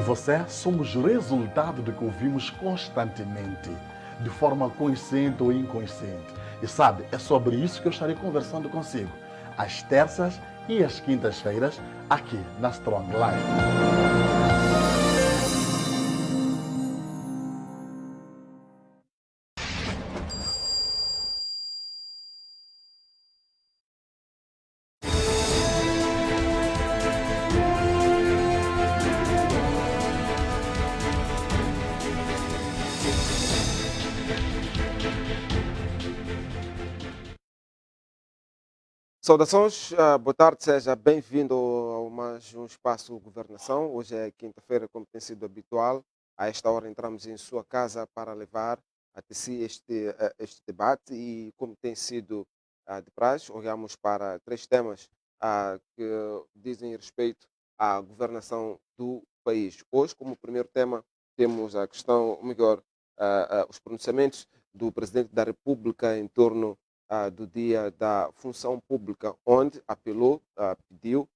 você somos resultado do que ouvimos constantemente, de forma consciente ou inconsciente. E sabe, é sobre isso que eu estarei conversando consigo, às terças e às quintas-feiras, aqui na Strong Life. Saudações, boa tarde, seja bem-vindo a mais um espaço Governação. Hoje é quinta-feira, como tem sido habitual. A esta hora entramos em sua casa para levar até si este debate e, como tem sido de praxe, olhamos para três temas que dizem respeito à governação do país. Hoje, como primeiro tema, temos a questão, ou melhor, os pronunciamentos do Presidente da República em torno do Dia da Função Pública, onde apelou, pediu,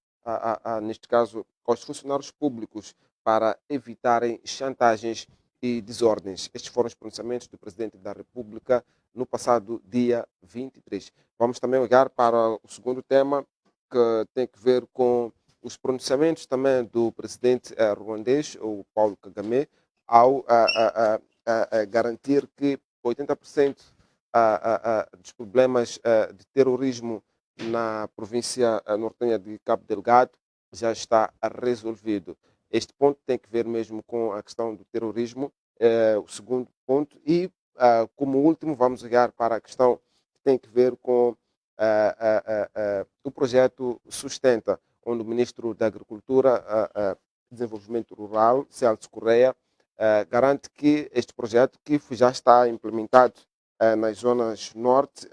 neste caso, aos funcionários públicos para evitarem chantagens e desordens. Estes foram os pronunciamentos do Presidente da República no passado dia 23. Vamos também olhar para o segundo tema, que tem que ver com os pronunciamentos também do presidente ruandês, o Paulo Kagame, ao garantir que 80% dos problemas de terrorismo na província nortenha de Cabo Delgado já está resolvido. Este ponto tem que ver mesmo com a questão do terrorismo, o segundo ponto. E, como último, vamos olhar para a questão que tem que ver com o projeto Sustenta, onde o Ministro da Agricultura e Desenvolvimento Rural, Celso Correia, garante que este projeto, que já está implementado nas zonas norte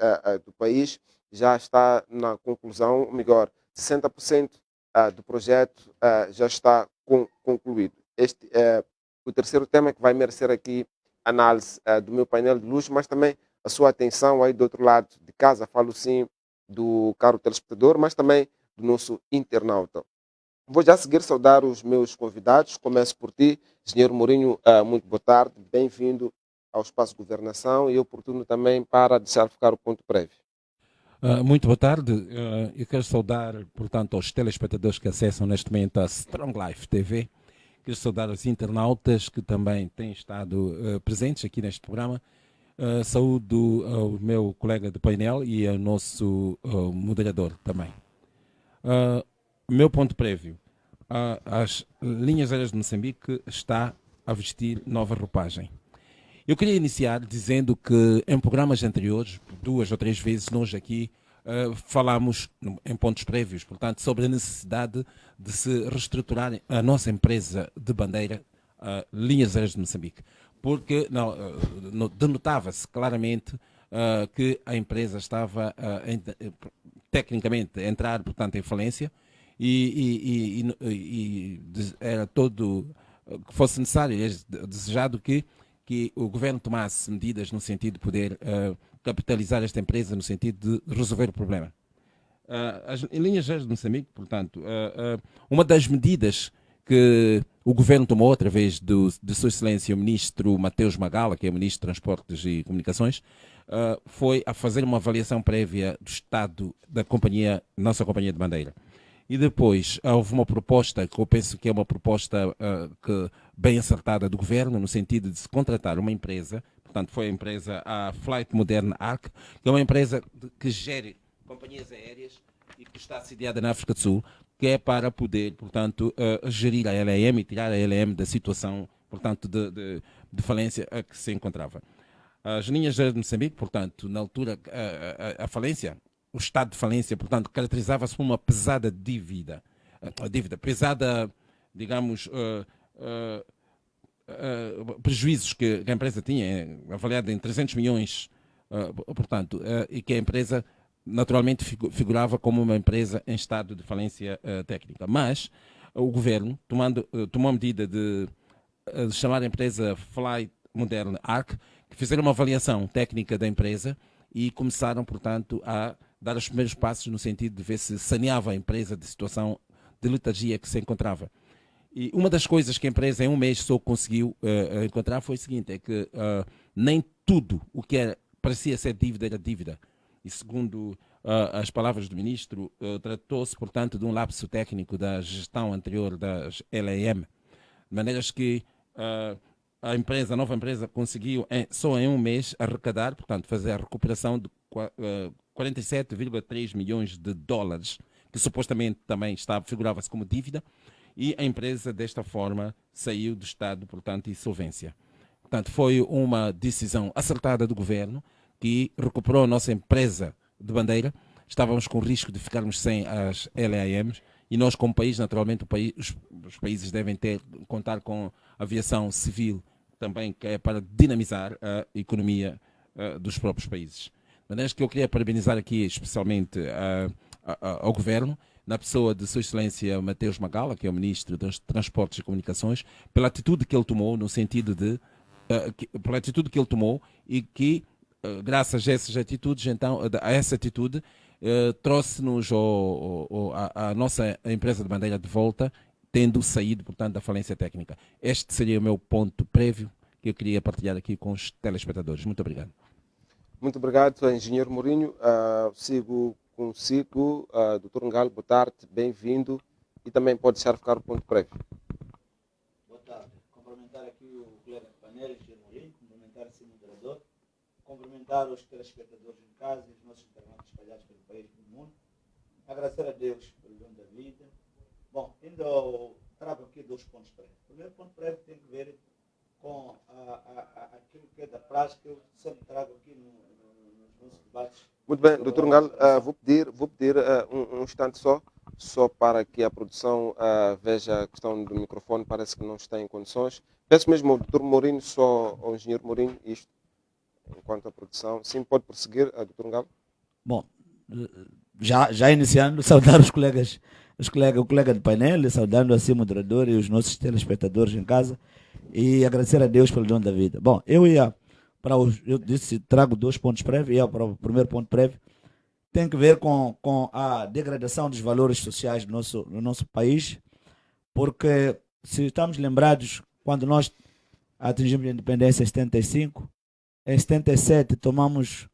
do país, já está na conclusão, ou melhor, 60% do projeto já está concluído. Este é o terceiro tema que vai merecer aqui análise do meu painel de luz, mas também a sua atenção aí do outro lado de casa. Falo sim do caro telespectador, mas também do nosso internauta. Vou já seguir saudar os meus convidados. Começo por ti, Engenheiro Mourinho. Muito boa tarde, bem-vindo ao Espaço Governação e oportuno também para deixar ficar o ponto prévio. Muito boa tarde. Eu quero saudar, portanto, aos telespectadores que acessam neste momento a Strong Life TV. Quero saudar os internautas que também têm estado presentes aqui neste programa. Saúdo ao meu colega de painel e ao nosso moderador também. Meu ponto prévio. As linhas aéreas de Moçambique está a vestir nova roupagem. Eu queria iniciar dizendo que em programas anteriores, 2 ou 3 vezes, nós aqui falámos em pontos prévios, portanto, sobre a necessidade de se reestruturar a nossa empresa de bandeira, Linhas Aéreas de Moçambique, porque denotava-se claramente que a empresa estava tecnicamente a entrar, portanto, em falência e era todo que fosse necessário, desejado que o governo tomasse medidas no sentido de poder capitalizar esta empresa, no sentido de resolver o problema. Em linhas gerais de Moçambique, portanto, uma das medidas que o governo tomou, através de Sua Excelência o Ministro Mateus Magala, que é o Ministro de Transportes e Comunicações, foi a fazer uma avaliação prévia do estado da companhia, nossa companhia de bandeira. E depois houve uma proposta, que eu penso que é uma proposta bem acertada do governo, no sentido de se contratar uma empresa, portanto foi a empresa a Flight Modern Arc, que é uma empresa que gere companhias aéreas e que está sediada na África do Sul, que é para poder, portanto, gerir a LAM e tirar a LAM da situação, portanto, de falência a que se encontrava. As linhas de Moçambique, portanto, na altura, a falência, o estado de falência, portanto, caracterizava-se por uma pesada dívida, pesada, digamos, prejuízos que a empresa tinha, avaliado em 300 milhões, portanto, e que a empresa naturalmente figurava como uma empresa em estado de falência técnica. Mas o governo, tomou a medida de chamar a empresa Flight Modern Arc, que fizeram uma avaliação técnica da empresa e começaram, portanto, a dar os primeiros passos no sentido de ver se saneava a empresa de situação de letargia que se encontrava. E uma das coisas que a empresa em um mês só conseguiu encontrar foi o seguinte, é que nem tudo o que parecia ser dívida era dívida. E segundo as palavras do ministro, tratou-se, portanto, de um lapso técnico da gestão anterior das LAM, de maneiras que a nova empresa conseguiu só em um mês arrecadar, portanto, fazer a recuperação de 47,3 milhões de dólares, que supostamente também figurava-se como dívida, e a empresa, desta forma, saiu do estado, portanto, de insolvência. Portanto, foi uma decisão acertada do governo que recuperou a nossa empresa de bandeira. Estávamos com o risco de ficarmos sem as LAMs e nós, como país, naturalmente, os países devem contar com aviação civil também, que é para dinamizar a economia dos próprios países. De maneira que eu queria parabenizar aqui especialmente ao governo, na pessoa de Sua Excelência Mateus Magala, que é o Ministro dos Transportes e Comunicações, pela atitude que ele tomou, no sentido de pela atitude que ele tomou e que, graças a essas atitudes, então, a essa atitude, trouxe-nos a nossa empresa de bandeira de volta, tendo saído, portanto, da falência técnica. Este seria o meu ponto prévio que eu queria partilhar aqui com os telespectadores. Muito obrigado. Muito obrigado, Engenheiro Mourinho. Sigo consigo, Dr. Ngalo, boa tarde, bem-vindo, e também pode deixar ficar o ponto prévio. Boa tarde. Cumprimentar aqui o colega de painel, Engenheiro Mourinho, cumprimentar esse moderador, cumprimentar os telespectadores em casa e os nossos internautas espalhados pelo país e pelo mundo. Agradecer a Deus pelo dom da vida. Bom, ainda trago aqui 2 pontos prévios. O primeiro ponto prévio tem que ver com aquilo que é da prática, que eu sempre trago aqui nos nossos debates. Muito bem, Dr. Ngalo, vou pedir um instante só para que a produção veja a questão do microfone, parece que não está em condições. Peço mesmo ao Dr. Mourinho, só ao Engenheiro Mourinho, isto, enquanto a produção. Sim, pode prosseguir, Dr. Ngalo. Bom, já iniciando, saudar o colega de painel, saudando assim o moderador e os nossos telespectadores em casa e agradecer a Deus pelo dom da vida. Bom, eu disse, trago 2 pontos prévios, e para o primeiro ponto prévio tem que ver com a degradação dos valores sociais no nosso país, porque se estamos lembrados, quando nós atingimos a independência em 75, em 77 tomamos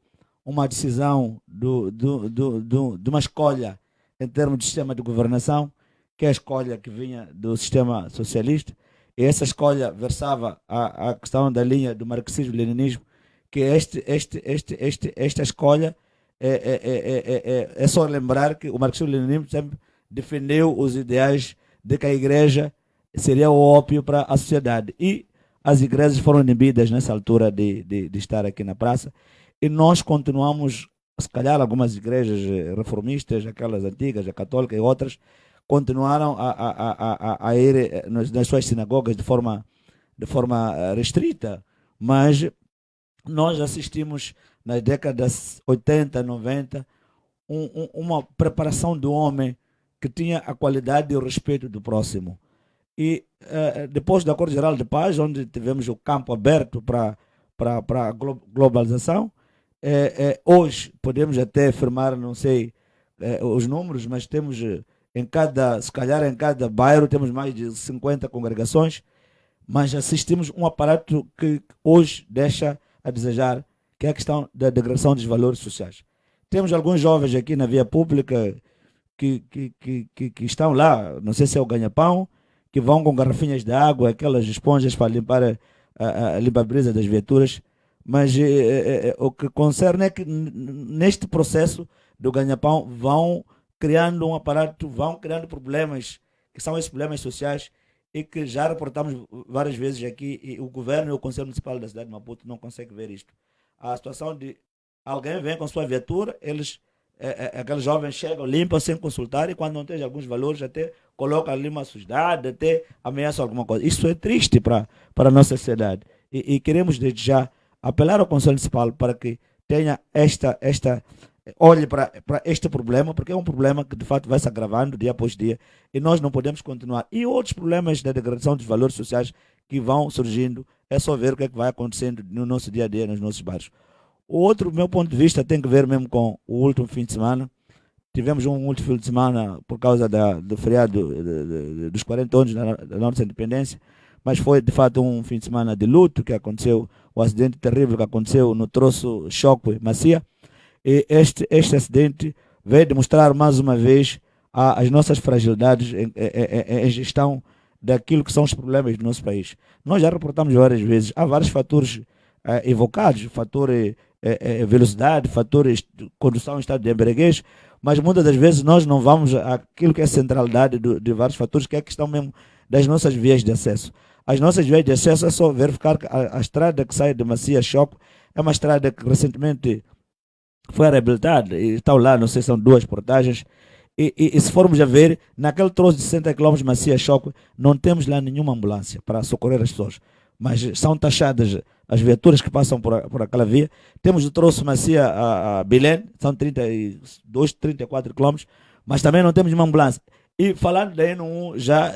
uma decisão de uma escolha em termos de sistema de governação, que é a escolha que vinha do sistema socialista, e essa escolha versava a questão da linha do marxismo-leninismo, que esta escolha é só lembrar que o marxismo-leninismo sempre defendeu os ideais de que a igreja seria o ópio para a sociedade. E as igrejas foram inibidas nessa altura de estar aqui na praça, e nós continuamos, se calhar algumas igrejas reformistas, aquelas antigas, a católica e outras, continuaram a ir nas suas sinagogas de forma restrita, mas nós assistimos nas décadas 80, 90, uma preparação do homem que tinha a qualidade e o respeito do próximo. E depois do Acordo Geral de Paz, onde tivemos o campo aberto para a globalização, hoje podemos até afirmar, não sei os números, mas temos se calhar em cada bairro temos mais de 50 congregações, mas assistimos um aparato que hoje deixa a desejar, que é a questão da degradação dos valores sociais. Temos alguns jovens aqui na via pública que estão lá, não sei se é o ganha-pão, que vão com garrafinhas de água, aquelas esponjas para limpar a limpa-brisa das viaturas, mas o que concerne é que neste processo do ganha-pão vão criando um aparato, vão criando problemas, que são esses problemas sociais, e que já reportamos várias vezes aqui, e o governo e o Conselho Municipal da cidade de Maputo não conseguem ver isto. A situação de alguém vem com sua viatura, aqueles jovens chegam, limpam sem consultar, e quando não tem alguns valores, até colocam ali uma sujidade, até ameaçam alguma coisa. Isso é triste para a nossa sociedade. E queremos, desde já, apelar ao Conselho Municipal para que tenha olhe para este problema, porque é um problema que de fato vai se agravando dia após dia, e nós não podemos continuar. E outros problemas da degradação dos valores sociais que vão surgindo, é só ver o que é que vai acontecendo no nosso dia a dia, nos nossos bairros. O outro, meu ponto de vista, tem que ver mesmo com o último fim de semana, tivemos um último fim de semana por causa do feriado dos 40 anos da nossa independência, mas foi de fato um fim de semana de luto que aconteceu, o acidente terrível que aconteceu no troço Choque Macia. E este acidente veio demonstrar mais uma vez as nossas fragilidades em gestão daquilo que são os problemas do nosso país. Nós já reportamos várias vezes, há vários fatores evocados, fator velocidade, fatores de condução em estado de embriaguez, mas muitas das vezes nós não vamos àquilo que é a centralidade de vários fatores, que é a questão mesmo das nossas vias de acesso. As nossas vias de acesso é só verificar que a estrada que sai de Macia Choque é uma estrada que recentemente foi reabilitada e está lá, não sei se são 2 portagens. E se formos a ver, naquele troço de 60 km Macia Choque, não temos lá nenhuma ambulância para socorrer as pessoas. Mas são taxadas as viaturas que passam por aquela via. Temos o troço Macia a Belém, são 32, 34 km, mas também não temos nenhuma ambulância. E falando da N1, já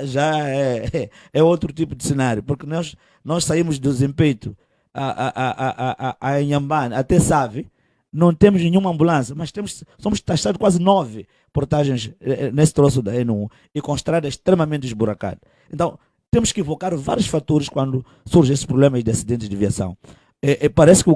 é outro tipo de cenário, porque nós saímos do Zimpeito a Inhambane, até Save, não temos nenhuma ambulância, mas somos taxados quase 9 portagens nesse troço da N1 e com estrada extremamente esburacada. Então, temos que invocar vários fatores quando surgem esses problemas de acidentes de viação. Parece que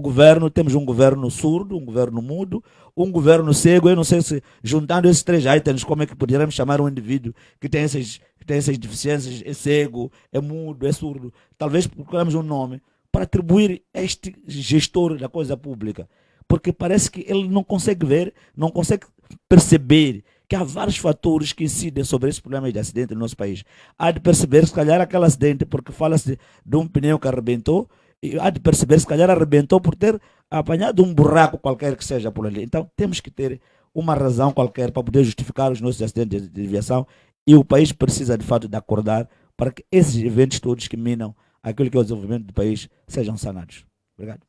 temos um governo surdo, um governo mudo, um governo cego. Eu não sei se, juntando esses 3 itens, como é que poderíamos chamar um indivíduo que tem essas deficiências, é cego, é mudo, é surdo. Talvez procuramos um nome para atribuir este gestor da coisa pública, porque parece que ele não consegue ver, não consegue perceber que há vários fatores que incidem sobre esses problemas de acidente no nosso país. Há de perceber, se calhar, aquele acidente, porque fala-se de um pneu que arrebentou, e há de perceber, se calhar, arrebentou por ter apanhado um buraco qualquer que seja por ali. Então, temos que ter uma razão qualquer para poder justificar os nossos acidentes de aviação, e o país precisa, de fato, de acordar para que esses eventos todos que minam aquilo que é o desenvolvimento do país sejam sanados. Obrigado.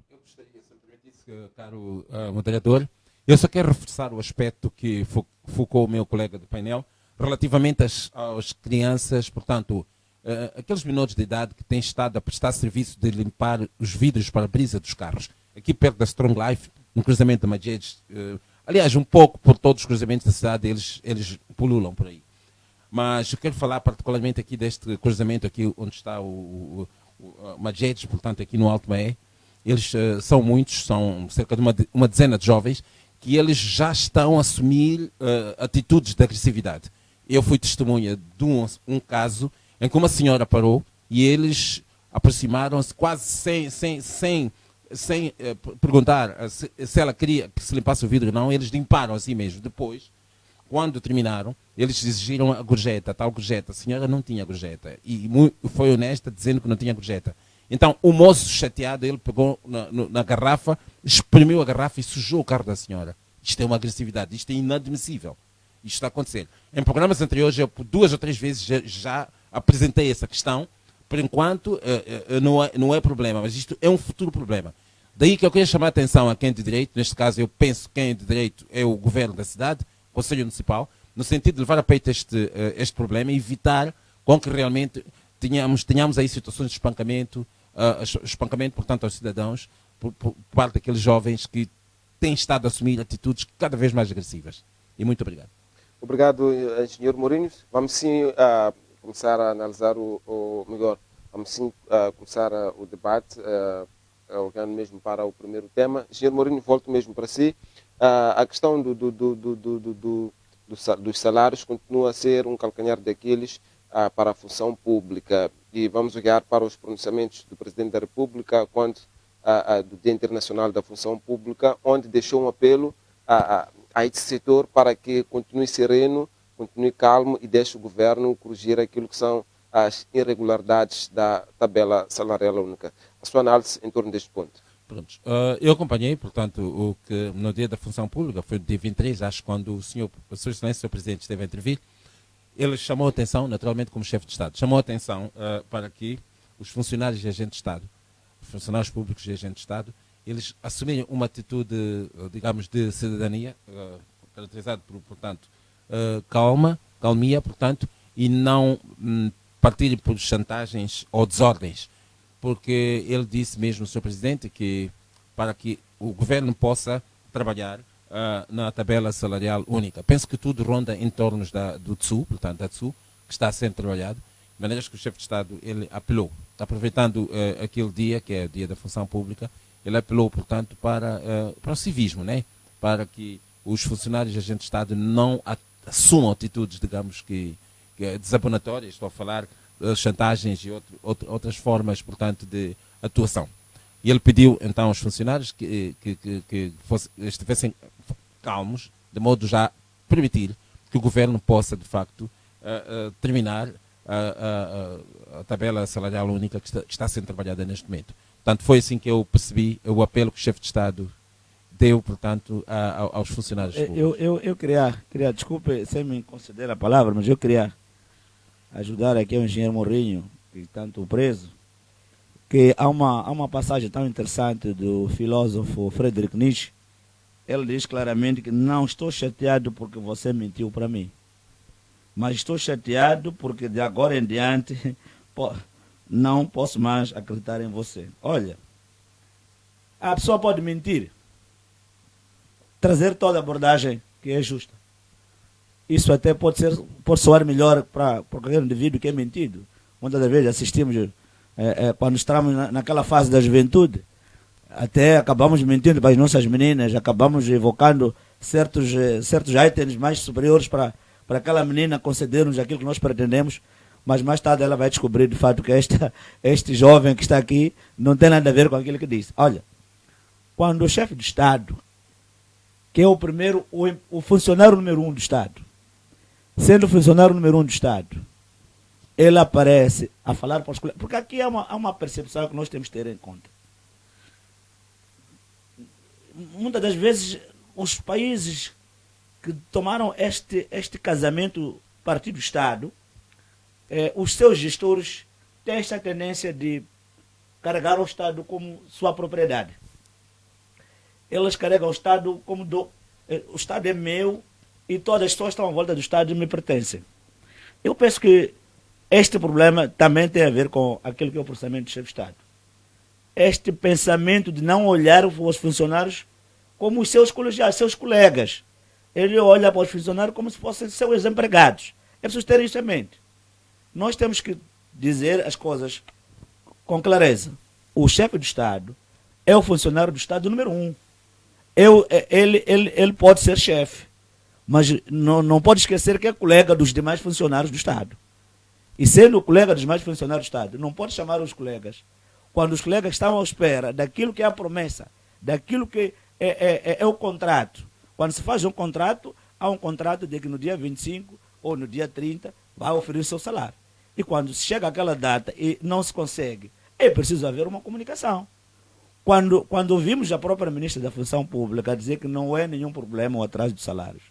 Eu gostaria, se me permitisse, caro moderador, eu só quero reforçar o aspecto que focou o meu colega do painel, relativamente às crianças, portanto, aqueles menores de idade que têm estado a prestar serviço de limpar os vidros para a brisa dos carros, aqui perto da Strong Life, no cruzamento da Majedes, aliás, um pouco por todos os cruzamentos da cidade, eles pululam por aí. Mas eu quero falar particularmente aqui deste cruzamento aqui onde está o Majedes, portanto, aqui no Alto Maé. Eles são muitos, são cerca de uma dezena de jovens, que eles já estão a assumir atitudes de agressividade. Eu fui testemunha de um caso em que uma senhora parou e eles aproximaram-se quase sem perguntar se ela queria que se limpasse o vidro ou não. Eles limparam assim mesmo. Depois, quando terminaram, eles exigiram a gorjeta, a tal gorjeta. A senhora não tinha gorjeta e foi honesta dizendo que não tinha gorjeta. Então, o moço chateado, ele pegou na garrafa, espremeu a garrafa e sujou o carro da senhora. Isto é uma agressividade, isto é inadmissível. Isto está a acontecer. Em programas anteriores, eu por 2 ou 3 vezes já apresentei essa questão. Por enquanto, não é problema, mas isto é um futuro problema. Daí que eu queria chamar a atenção a quem é de direito, neste caso eu penso que quem é de direito é o governo da cidade, o Conselho Municipal, no sentido de levar a peito este problema e evitar com que realmente tenhamos aí situações de espancamento, portanto, aos cidadãos, por parte daqueles jovens que têm estado a assumir atitudes cada vez mais agressivas. E muito obrigado. Obrigado, engenheiro Mourinho. Vamos sim começar a analisar melhor. Vamos sim começar o debate, olhando mesmo para o primeiro tema. Engenheiro Mourinho, volto mesmo para si. A questão dos salários continua a ser um calcanhar daqueles para a função pública. E vamos olhar para os pronunciamentos do Presidente da República quanto do Dia Internacional da Função Pública, onde deixou um apelo a esse setor para que continue sereno, continue calmo e deixe o governo corrigir aquilo que são as irregularidades da tabela salarial única. A sua análise em torno deste ponto. Pronto. Eu acompanhei, portanto, o que no Dia da Função Pública, foi no dia 23, acho, quando o Sr. Excelência, o Sr. Presidente, esteve a intervir. Ele chamou a atenção, naturalmente como chefe de Estado, chamou a atenção para que os funcionários e agentes de Estado, os funcionários públicos e agentes de Estado, eles assumirem uma atitude, digamos, de cidadania, caracterizada por, portanto, calmia, portanto, e não partirem por chantagens ou desordens. Porque ele disse mesmo, o Sr. Presidente, que para que o governo possa trabalhar, na tabela salarial única. Penso que tudo ronda em torno do TSU, portanto, da TSU, que está sendo trabalhado, de maneira que o chefe de Estado ele apelou, aproveitando aquele dia, que é o dia da função pública, ele apelou, portanto, para o civismo, né? Para que os funcionários e agentes de Estado não assumam atitudes, digamos, que desabonatórias, estou a falar de chantagens e outras formas, portanto, de atuação. E ele pediu, então, aos funcionários que estivessem calmos, de modo já a permitir que o governo possa, de facto, terminar a tabela salarial única que está sendo trabalhada neste momento. Portanto, foi assim que eu percebi o apelo que o chefe de Estado deu, portanto, aos funcionários públicos. Eu queria, desculpe se me conceder a palavra, mas eu queria ajudar aqui o engenheiro Mourinho, que tanto preso, que há uma passagem tão interessante do filósofo Friedrich Nietzsche. Ele diz claramente que não estou chateado porque você mentiu para mim, mas estou chateado porque de agora em diante não posso mais acreditar em você. Olha, a pessoa pode mentir, trazer toda a abordagem que é justa. Isso até pode soar melhor para qualquer indivíduo que é mentido. Muitas das vezes assistimos, quando estamos naquela fase da juventude, até acabamos mentindo para as nossas meninas, acabamos evocando certos itens mais superiores para aquela menina conceder-nos aquilo que nós pretendemos, mas mais tarde ela vai descobrir de fato que este jovem que está aqui não tem nada a ver com aquilo que disse. Olha, quando o chefe de Estado, que é o funcionário número 1 do Estado, sendo o funcionário número 1 do Estado, ele aparece a falar para os colegas, porque aqui há uma percepção que nós temos que ter em conta. Muitas das vezes, os países que tomaram este casamento partido-Estado, os seus gestores têm esta tendência de carregar o Estado como sua propriedade. Eles carregam o Estado como o Estado é meu e todas as pessoas que estão à volta do Estado me pertencem. Eu penso que este problema também tem a ver com aquilo que é o processamento do chefe de Estado. Este pensamento de não olhar os funcionários como os seus colegiados, seus colegas. Ele olha para os funcionários como se fossem seus empregados. É preciso ter isso em mente. Nós temos que dizer as coisas com clareza. O chefe de Estado é o funcionário do Estado número 1. Ele pode ser chefe, mas não pode esquecer que é colega dos demais funcionários do Estado. E sendo colega dos demais funcionários do Estado, não pode chamar os colegas quando os colegas estão à espera daquilo que é a promessa, daquilo que é o contrato. Quando se faz um contrato, há um contrato de que no dia 25 ou no dia 30 vai oferecer o seu salário. E quando chega aquela data e não se consegue, é preciso haver uma comunicação. Quando ouvimos a própria ministra da Função Pública dizer que não é nenhum problema o atraso dos salários,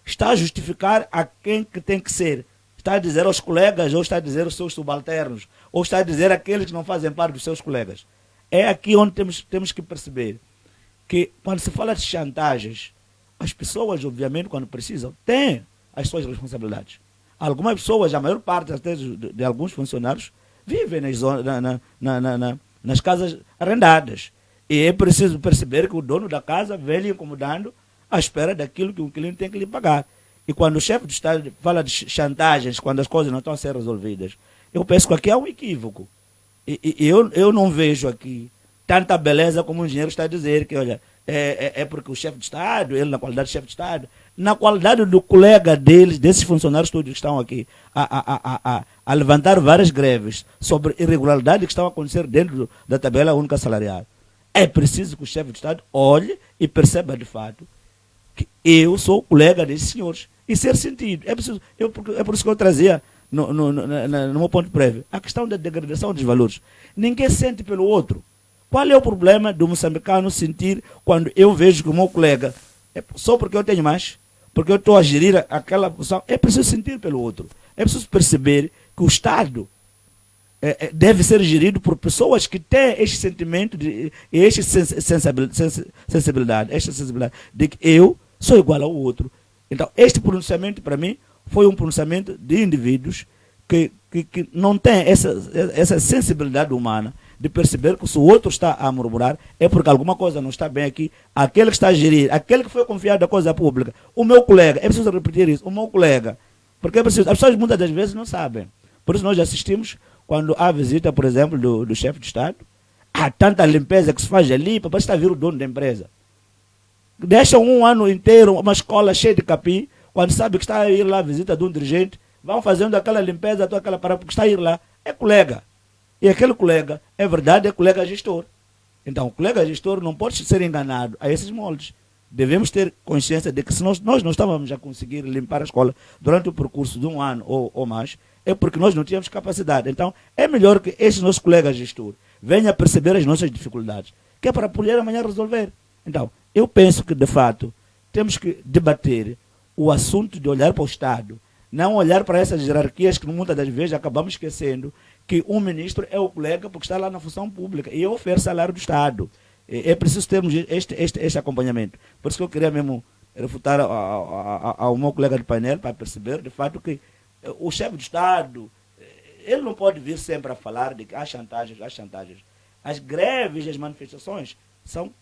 está a justificar a quem que tem que ser. Está a dizer aos colegas, ou está a dizer aos seus subalternos, ou está a dizer àqueles que não fazem parte dos seus colegas. É aqui onde temos que perceber que, quando se fala de chantagens, as pessoas, obviamente, quando precisam, têm as suas responsabilidades. Algumas pessoas, a maior parte até de alguns funcionários, vivem nas casas arrendadas. E é preciso perceber que o dono da casa vem lhe incomodando à espera daquilo que o cliente tem que lhe pagar. E quando o chefe de Estado fala de chantagens, quando as coisas não estão a ser resolvidas, eu penso que aqui há um equívoco. E eu não vejo aqui tanta beleza como o engenheiro está a dizer, que olha, é porque o chefe de Estado, ele na qualidade de chefe de Estado, na qualidade do colega deles, desses funcionários todos que estão aqui, a levantar várias greves sobre irregularidades que estão a acontecer dentro da tabela única salarial. É preciso que o chefe de Estado olhe e perceba de fato que eu sou colega desses senhores. E ser sentido. É por isso que eu trazia no meu ponto prévio a questão da degradação dos valores. Ninguém sente pelo outro. Qual é o problema do moçambicano sentir quando eu vejo que o meu colega, só porque eu tenho mais, porque eu estou a gerir aquela função, é preciso sentir pelo outro. É preciso perceber que o Estado deve ser gerido por pessoas que têm este sentimento e esta sensibilidade de que eu sou igual ao outro. Então, este pronunciamento, para mim, foi um pronunciamento de indivíduos que não têm essa sensibilidade humana de perceber que se o outro está a murmurar, é porque alguma coisa não está bem aqui. Aquele que está a gerir, aquele que foi confiado da coisa pública, o meu colega, é preciso repetir isso, o meu colega, porque é preciso, as pessoas muitas das vezes não sabem. Por isso nós assistimos, quando há visita, por exemplo, do chefe de Estado, há tanta limpeza que se faz ali, para estar a vir o dono da empresa. Deixam um ano inteiro uma escola cheia de capim, quando sabe que está a ir lá a visita de um dirigente, vão fazendo aquela limpeza, toda aquela parada, porque está a ir lá, é colega. E aquele colega, é verdade, é colega gestor. Então, o colega gestor não pode ser enganado a esses moldes. Devemos ter consciência de que se nós não estávamos a conseguir limpar a escola durante o percurso de um ano ou mais, é porque nós não tínhamos capacidade. Então, é melhor que esse nosso colega gestor venha a perceber as nossas dificuldades, que é para poder amanhã resolver. Então, eu penso que, de fato, temos que debater o assunto de olhar para o Estado, não olhar para essas hierarquias que muitas das vezes acabamos esquecendo que um ministro é o colega porque está lá na função pública e oferece salário do Estado. É preciso termos este acompanhamento. Por isso que eu queria mesmo refutar ao meu colega de painel para perceber, de fato, que o chefe do Estado, ele não pode vir sempre a falar de que há chantagens, há chantagens. As greves e as manifestações são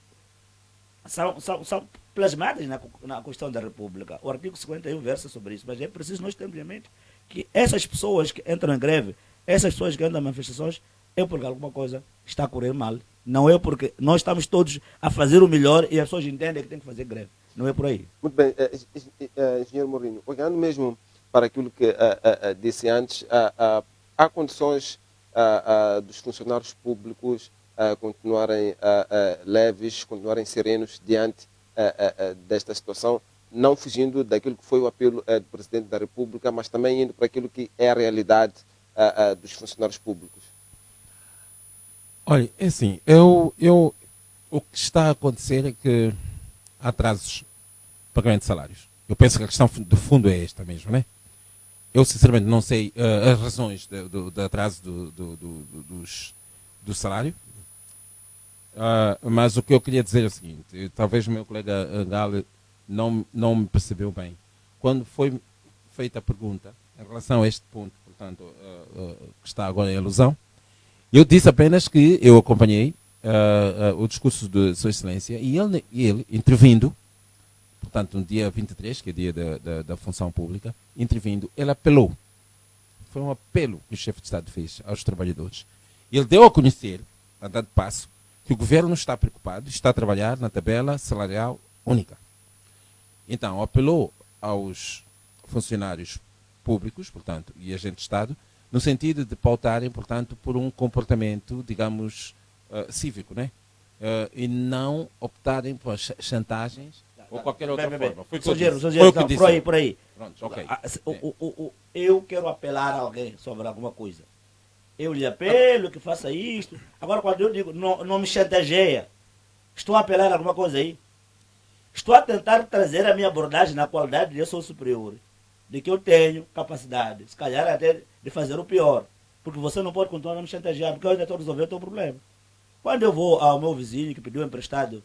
plasmadas na Constituição da República. O artigo 51 versa sobre isso, mas é preciso nós termos em mente que essas pessoas que entram em greve, essas pessoas que entram em manifestações, é porque alguma coisa está a correr mal. Não é porque nós estamos todos a fazer o melhor e as pessoas entendem que tem que fazer greve. Não é por aí. Muito bem, engenheiro Mourinho, olhando mesmo para aquilo que disse antes, há condições dos funcionários públicos continuarem leves, continuarem serenos diante desta situação, não fugindo daquilo que foi o apelo do Presidente da República, mas também indo para aquilo que é a realidade dos funcionários públicos. Olha, é assim, o que está a acontecer é que há atrasos de pagamento de salários. Eu penso que a questão de fundo é esta mesmo, né? Eu sinceramente não sei as razões do atraso do salário, mas o que eu queria dizer é o seguinte, talvez o meu colega Gale não me percebeu bem. Quando foi feita a pergunta em relação a este ponto, portanto, que está agora em alusão, eu disse apenas que eu acompanhei o discurso de Sua Excelência e ele intervindo, portanto, no dia 23, que é dia da função pública, intervindo, ele apelou. Foi um apelo que o chefe de Estado fez aos trabalhadores. Ele deu a conhecer, a dado passo, que o governo está preocupado, está a trabalhar na tabela salarial única. Então, apelou aos funcionários públicos, portanto, e agentes de Estado, no sentido de pautarem, portanto, por um comportamento, digamos, cívico, né? E não optarem por chantagens ou qualquer outra forma. Foi o que eu disse. Por aí. Pronto, ok. Eu quero apelar a alguém sobre alguma coisa. Eu lhe apelo que faça isto. Agora, quando eu digo, não me chantageia, estou a apelar a alguma coisa aí. Estou a tentar trazer a minha abordagem na qualidade de eu sou superior, de que eu tenho capacidade, se calhar até de fazer o pior. Porque você não pode continuar a me chantagear, porque eu ainda estou a resolver o teu problema. Quando eu vou ao meu vizinho que pediu emprestado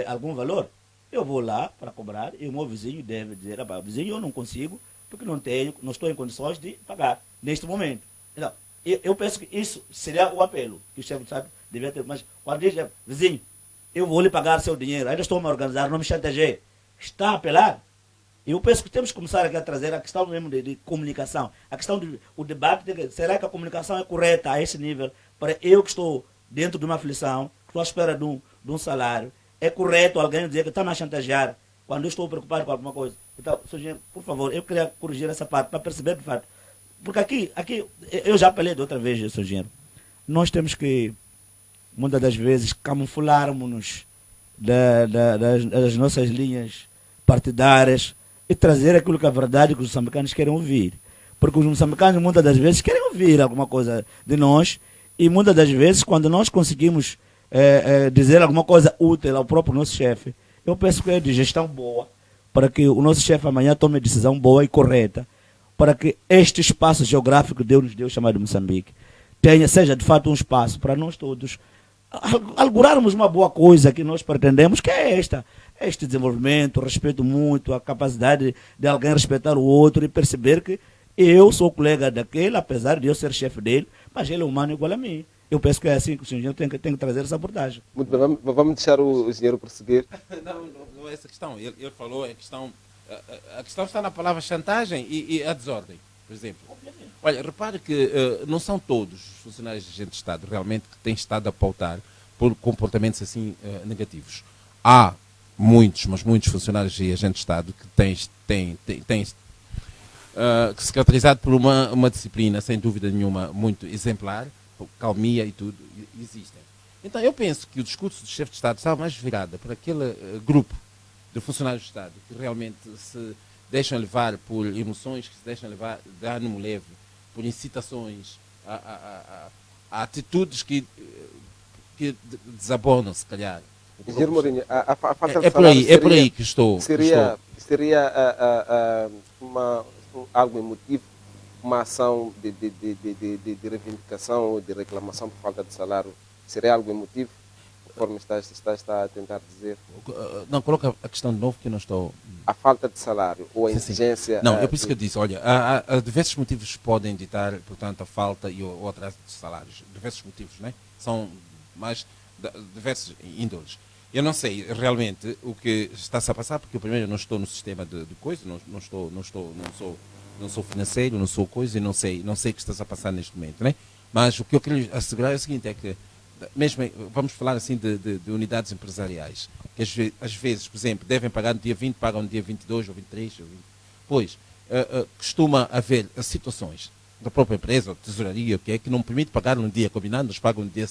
algum valor, eu vou lá para cobrar e o meu vizinho deve dizer, vizinho, eu não consigo, porque não estou em condições de pagar neste momento. Então, eu penso que isso seria o apelo que o chefe de Estado devia ter. Mas quando diz, vizinho, eu vou lhe pagar seu dinheiro, ainda estou a me organizar, não me chantageie. Está a apelar? Eu penso que temos que começar aqui a trazer a questão mesmo de comunicação. A questão do debate, será que a comunicação é correta a esse nível? Para eu que estou dentro de uma aflição, que estou à espera de um salário, é correto alguém dizer que está-me a chantagear quando eu estou preocupado com alguma coisa? Então, Sr. por favor, eu queria corrigir essa parte para perceber de fato. Porque aqui eu já apelei de outra vez, Sr. Nós temos que, muitas das vezes, camuflarmos-nos das nossas linhas partidárias e trazer aquilo que é verdade que os moçambicanos querem ouvir. Porque os moçambicanos, muitas das vezes, querem ouvir alguma coisa de nós e, muitas das vezes, quando nós conseguimos dizer alguma coisa útil ao próprio nosso chefe, eu penso que é de gestão boa, para que o nosso chefe amanhã tome a decisão boa e correta, para que este espaço geográfico que Deus nos deu, chamado Moçambique, seja de fato um espaço para nós todos augurarmos uma boa coisa que nós pretendemos, que é este desenvolvimento, o respeito mútuo, a capacidade de alguém respeitar o outro e perceber que eu sou colega daquele, apesar de eu ser chefe dele, mas ele é humano igual a mim. Eu penso que é assim que o engenheiro tem que trazer essa abordagem. Muito bem, vamos deixar o engenheiro prosseguir. Não é essa questão. Ele falou, a questão está na palavra chantagem e a desordem, por exemplo. Olha, repare que não são todos os funcionários de agente de Estado realmente que têm estado a pautar por comportamentos assim negativos. Há muitos, mas muitos funcionários e agentes de Estado que têm que se caracterizado por uma disciplina, sem dúvida nenhuma, muito exemplar, calmia e tudo, existem. Então eu penso que o discurso do chefe de Estado estava mais virado para aquele grupo de funcionários de Estado que realmente se deixam levar por emoções, que se deixam levar de ânimo leve, por incitações, a atitudes que desabonam, se calhar. Engenheiro Mourinho, a falta de É salário por aí que estou. seria algo emotivo, uma ação de reivindicação ou de reclamação por falta de salário, seria algo emotivo, conforme está a tentar dizer? Não, coloca a questão de novo que eu não estou... A falta de salário ou a Sim. exigência... Não, é por isso que eu disse, olha, há diversos motivos que podem ditar, portanto, a falta e o atraso de salários. Diversos motivos, né? São mais diversos índoles. Eu não sei realmente o que está-se a passar, porque eu primeiro não estou no sistema de coisa, não sou financeiro, não sou coisa e não sei o que está-se a passar neste momento, né? Mas o que eu quero assegurar é o seguinte, é que mesmo, vamos falar assim de unidades empresariais, que às vezes, por exemplo, devem pagar no dia 20, pagam no dia 22 ou 23, pois costuma haver situações da própria empresa, ou tesouraria, que não permite pagar no dia combinado, mas pagam no dia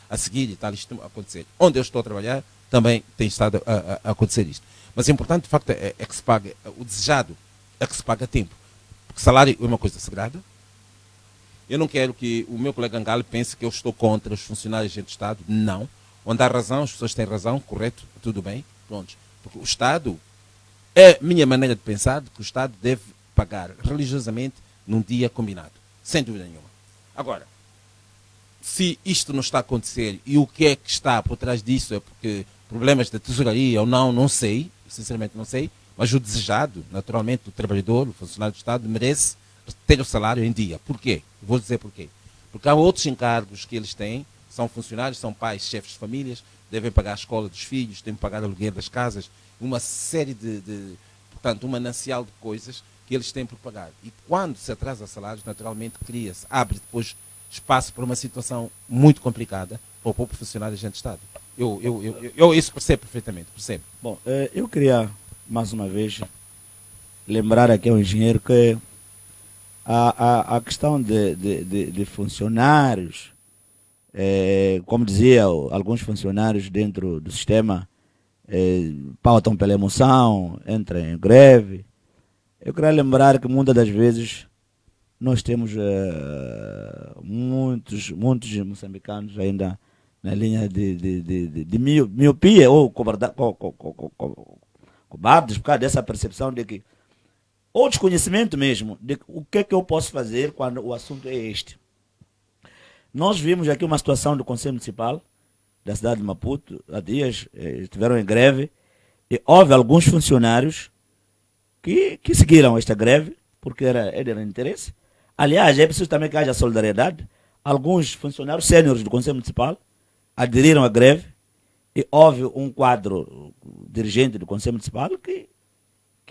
a seguir e tal, isto acontecer. Onde eu estou a trabalhar, também tem estado a acontecer isto. Mas o importante, de facto, é que se pague, o desejado é que se pague a tempo. Porque salário é uma coisa sagrada. Eu não quero que o meu colega Angalo pense que eu estou contra os funcionários de Estado. Não. Onde há razão, as pessoas têm razão, correto, tudo bem, pronto. Porque o Estado, é minha maneira de pensar, que o Estado deve pagar religiosamente num dia combinado. Sem dúvida nenhuma. Agora, se isto não está a acontecer e o que é que está por trás disso é porque problemas da tesouraria ou não sei, sinceramente não sei, mas o desejado, naturalmente, o trabalhador, o funcionário do Estado, merece ter o salário em dia. Porquê? Vou dizer porquê. Porque há outros encargos que eles têm, são funcionários, são pais, chefes de famílias, devem pagar a escola dos filhos, têm que pagar o aluguer das casas, uma série portanto, um manancial de coisas que eles têm por pagar. E quando se atrasa salários, naturalmente cria-se, abre depois espaço para uma situação muito complicada para o próprio funcionário de agente de Estado. Eu isso percebo perfeitamente, percebo. Bom, eu queria, mais uma vez, lembrar aqui ao engenheiro que a questão de funcionários, como dizia, alguns funcionários dentro do sistema pautam pela emoção, entram em greve. Eu queria lembrar que muitas das vezes nós temos muitos moçambicanos ainda na linha de miopia ou cobardes por causa dessa percepção de que, ou desconhecimento mesmo, de o que é que eu posso fazer quando o assunto é este. Nós vimos aqui uma situação do Conselho Municipal da cidade de Maputo, há dias estiveram em greve, e houve alguns funcionários que seguiram esta greve, porque era de interesse. Aliás, é preciso também que haja solidariedade. Alguns funcionários sêniores do Conselho Municipal aderiram à greve, e houve um quadro dirigente do Conselho Municipal que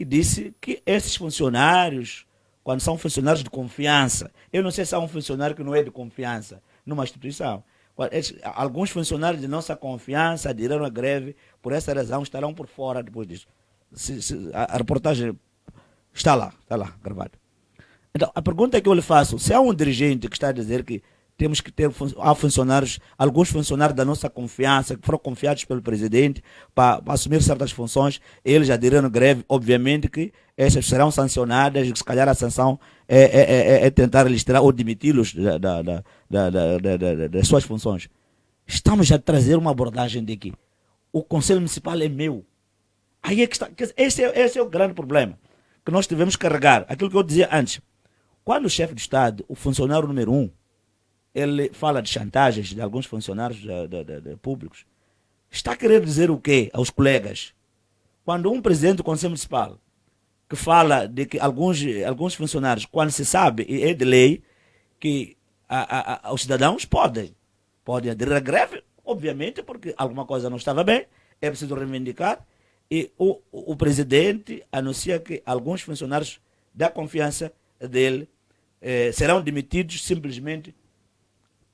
disse que esses funcionários, quando são funcionários de confiança, eu não sei se há um funcionário que não é de confiança numa instituição, alguns funcionários de nossa confiança aderiram à greve, por essa razão estarão por fora depois disso. A reportagem está lá gravada. Então, a pergunta que eu lhe faço, se há um dirigente que está a dizer que temos que ter funcionários, alguns funcionários da nossa confiança, que foram confiados pelo presidente para assumir certas funções, eles aderiram à greve, obviamente que essas serão sancionadas, e se calhar a sanção é tentar lhes tirar ou demiti-los das suas funções. Estamos a trazer uma abordagem de que o Conselho Municipal é meu. Aí é que está, esse é o grande problema, que nós devemos carregar. Aquilo que eu dizia antes, quando o chefe de Estado, o funcionário número 1, ele fala de chantagens de alguns funcionários públicos, está a querer dizer o quê aos colegas? Quando um presidente do Conselho Municipal que fala de que alguns funcionários, quando se sabe, e é de lei, que os cidadãos podem podem aderir à greve, obviamente, porque alguma coisa não estava bem, é preciso reivindicar. E o presidente anuncia que alguns funcionários da confiança dele serão demitidos simplesmente.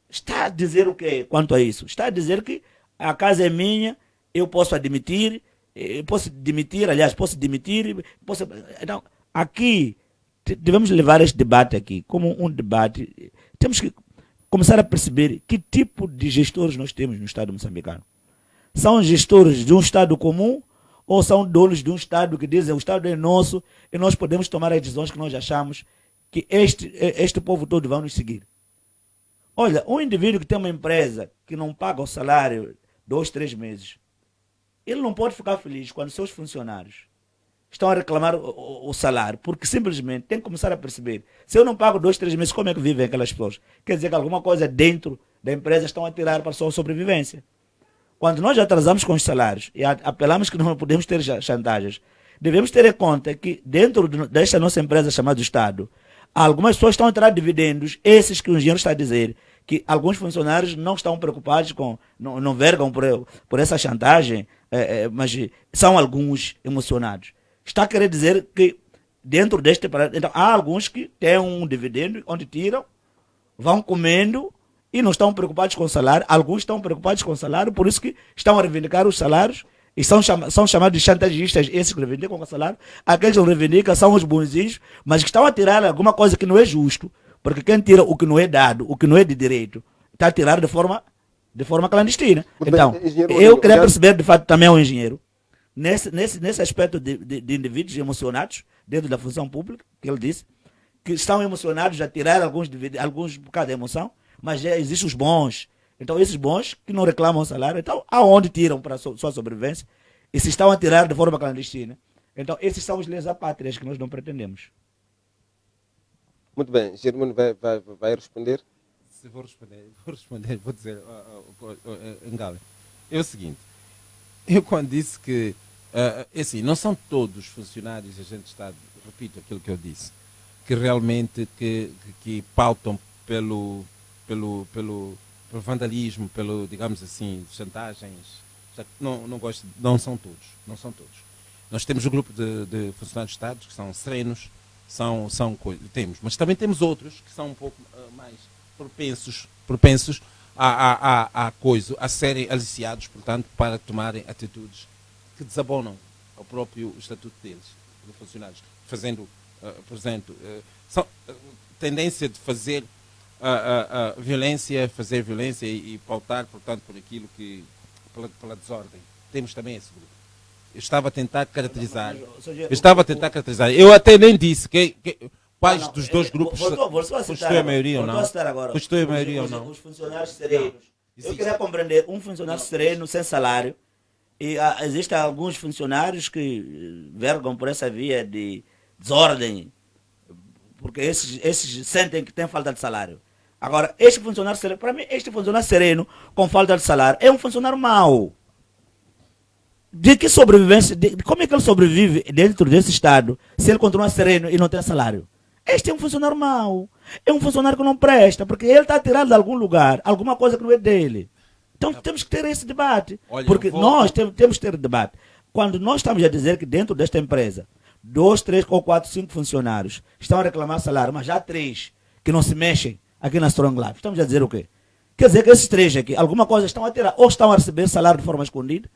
Está a dizer o quê quanto a isso? Está a dizer que a casa é minha, eu posso admitir, posso demitir. Então, aqui, devemos levar este debate aqui como um debate. Temos que começar a perceber que tipo de gestores nós temos no Estado moçambicano. São gestores de um Estado comum ou são donos de um Estado que dizem o Estado é nosso e nós podemos tomar as decisões que nós achamos que este povo todo vai nos seguir. Olha, um indivíduo que tem uma empresa que não paga o salário 2, 3 meses, ele não pode ficar feliz quando seus funcionários estão a reclamar o salário, porque simplesmente tem que começar a perceber, se eu não pago 2, 3 meses, como é que vivem aquelas pessoas? Quer dizer que alguma coisa dentro da empresa estão a tirar para a sua sobrevivência. Quando nós atrasamos com os salários e apelamos que não podemos ter chantagens, devemos ter em conta que dentro desta nossa empresa chamada Estado, algumas pessoas estão a tirar dividendos, esses que o engenheiro está a dizer, que alguns funcionários não estão preocupados com, não vergam por essa chantagem, mas são alguns emocionados. Está a querer dizer que dentro deste... Então, há alguns que têm um dividendo onde tiram, vão comendo e não estão preocupados com o salário. Alguns estão preocupados com o salário, por isso que estão a reivindicar os salários e são chamados de chantagistas, esses que reivindicam o salário. Aqueles que não reivindicam são os bonzinhos, mas que estão a tirar alguma coisa que não é justo, porque quem tira o que não é dado, o que não é de direito, está a tirar de forma clandestina. Então, eu queria perceber, de fato, também o engenheiro, nesse aspecto de indivíduos emocionados dentro da função pública, que ele disse, que estão emocionados a tirar alguns por causa da emoção, mas já existem os bons. Então, esses bons que não reclamam salário, então, aonde tiram para a sua sobrevivência? E se estão a tirar de forma clandestina. Então, esses são os lesa-pátrias que nós não pretendemos. Muito bem, Germano vai responder? Se vou responder, vou dizer, Ngale, é o seguinte, eu quando disse que, assim, não são todos os funcionários, a gente está, repito aquilo que eu disse, que realmente que pautam pelo vandalismo, pelo, digamos assim, chantagens, não são todos. Nós temos um grupo de funcionários de Estado que são serenos, temos, mas também temos outros que são um pouco mais propensos a serem aliciados, portanto, para tomarem atitudes que desabonam ao próprio estatuto deles, de funcionários, fazendo, por exemplo, tendência de fazer fazer violência e pautar, portanto, por aquilo que, pela desordem. Temos também esse grupo. Eu estava a tentar caracterizar. Eu até nem disse quais dos dois grupos constituem a maioria ou não. Constituem a maioria ou não. Os funcionários serenos. Eu queria compreender um funcionário sereno sem salário. E existem alguns funcionários que vergam por essa via de desordem, porque esses sentem que tem falta de salário. Agora, este funcionário sereno, para mim, este funcionário sereno com falta de salário é um funcionário mau. De que sobrevivência, como é que ele sobrevive dentro desse Estado se ele continua sereno e não tem salário? Este é um funcionário mau. É um funcionário que não presta, porque ele está tirado de algum lugar, alguma coisa que não é dele. Então temos que ter esse debate. Olha, porque nós temos que ter debate. Quando nós estamos a dizer que dentro desta empresa, 2, 3, 4, 5 funcionários estão a reclamar salário, mas já 3 que não se mexem aqui na Strong Life, estamos a dizer o quê? Quer dizer que esses 3 aqui, alguma coisa estão a tirar, ou estão a receber salário de forma escondida,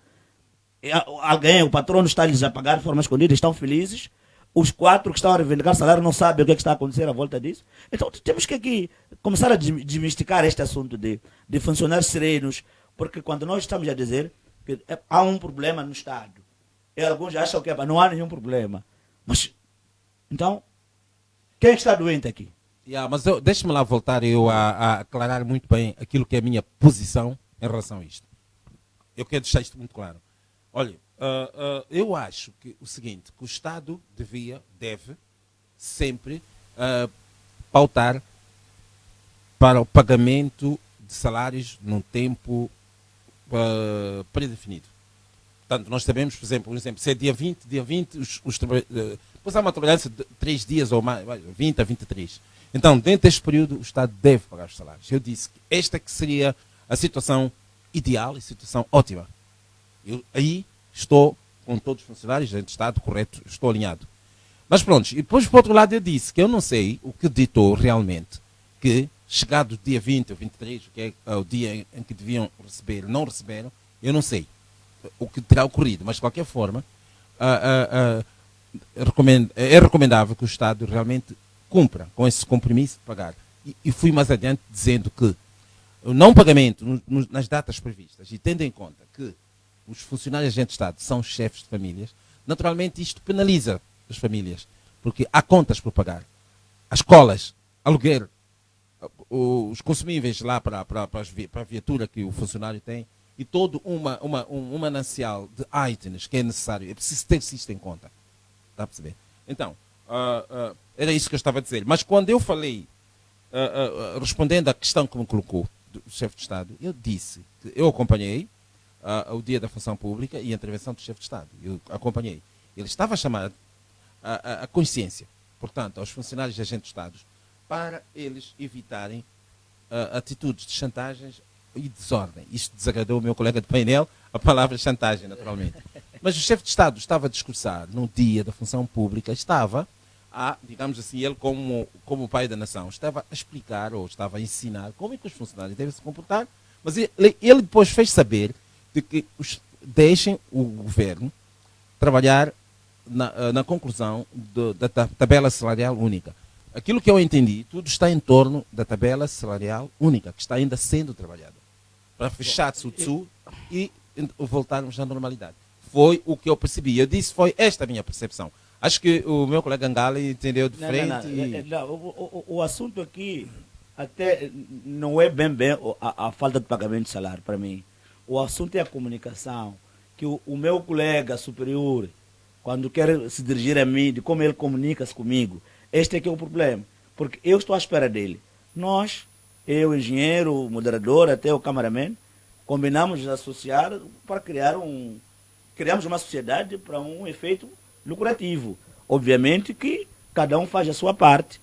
o patrono está-lhes a pagar de forma escondida, estão felizes. Os 4 que estão a reivindicar salário não sabem o que está a acontecer à volta disso. Então temos que aqui começar a desmistificar este assunto de funcionários serenos, porque quando nós estamos a dizer que há um problema no Estado, e alguns acham que não há nenhum problema. Mas, então, quem está doente aqui? Mas deixe-me lá voltar a aclarar muito bem aquilo que é a minha posição em relação a isto. Eu quero deixar isto muito claro. Olha, eu acho que o seguinte, que o Estado deve sempre pautar para o pagamento de salários num tempo predefinido. Portanto, nós sabemos, por exemplo, se é dia 20, os trabalhadores, depois há uma tolerância de 3 dias ou mais, 20 a 23. Então, dentro deste período, o Estado deve pagar os salários. Eu disse que esta que seria a situação ideal e a situação ótima. Eu aí estou com todos os funcionários de Estado, correto, estou alinhado. Mas pronto, e depois por outro lado eu disse que eu não sei o que ditou realmente que chegado o dia 20 ou 23, que é o dia em que deviam receber, não receberam, eu não sei o que terá ocorrido, mas de qualquer forma é recomendável que o Estado realmente cumpra com esse compromisso de pagar. E fui mais adiante dizendo que o não pagamento nas datas previstas, e tendo em conta que os funcionários de Estado são chefes de famílias, naturalmente isto penaliza as famílias, porque há contas por pagar. As escolas, aluguer, os consumíveis lá para a viatura que o funcionário tem, e todo um manancial de items que é necessário. É preciso ter isto em conta. Está a perceber? Então, era isso que eu estava a dizer. Mas quando eu falei, respondendo à questão que me colocou do chefe de Estado, eu disse que eu acompanhei o dia da função pública e a intervenção do chefe de Estado. Eu acompanhei. Ele estava a chamar a consciência, portanto, aos funcionários de agentes de Estado, para eles evitarem atitudes de chantagens e desordem. Isto desagradou o meu colega de painel, a palavra chantagem, naturalmente. Mas o chefe de Estado estava a discursar no dia da função pública, estava digamos assim, ele como pai da nação, estava a explicar ou estava a ensinar como é que os funcionários devem se comportar, mas ele depois fez saber de que deixem o governo trabalhar na conclusão da tabela salarial única. Aquilo que eu entendi, tudo está em torno da tabela salarial única, que está ainda sendo trabalhada, para fechar Tsutsu e voltarmos à normalidade. Foi o que eu percebi. Eu disse, foi esta a minha percepção. Acho que o meu colega Ngali entendeu diferente. O assunto aqui até não é bem a falta de pagamento de salário para mim. O assunto é a comunicação, que o meu colega superior, quando quer se dirigir a mim, de como ele comunica-se comigo, este é que é o problema, porque eu estou à espera dele. Nós, eu, engenheiro, o moderador, até o cameraman, combinamos de associar para criamos uma sociedade para um efeito lucrativo. Obviamente que cada um faz a sua parte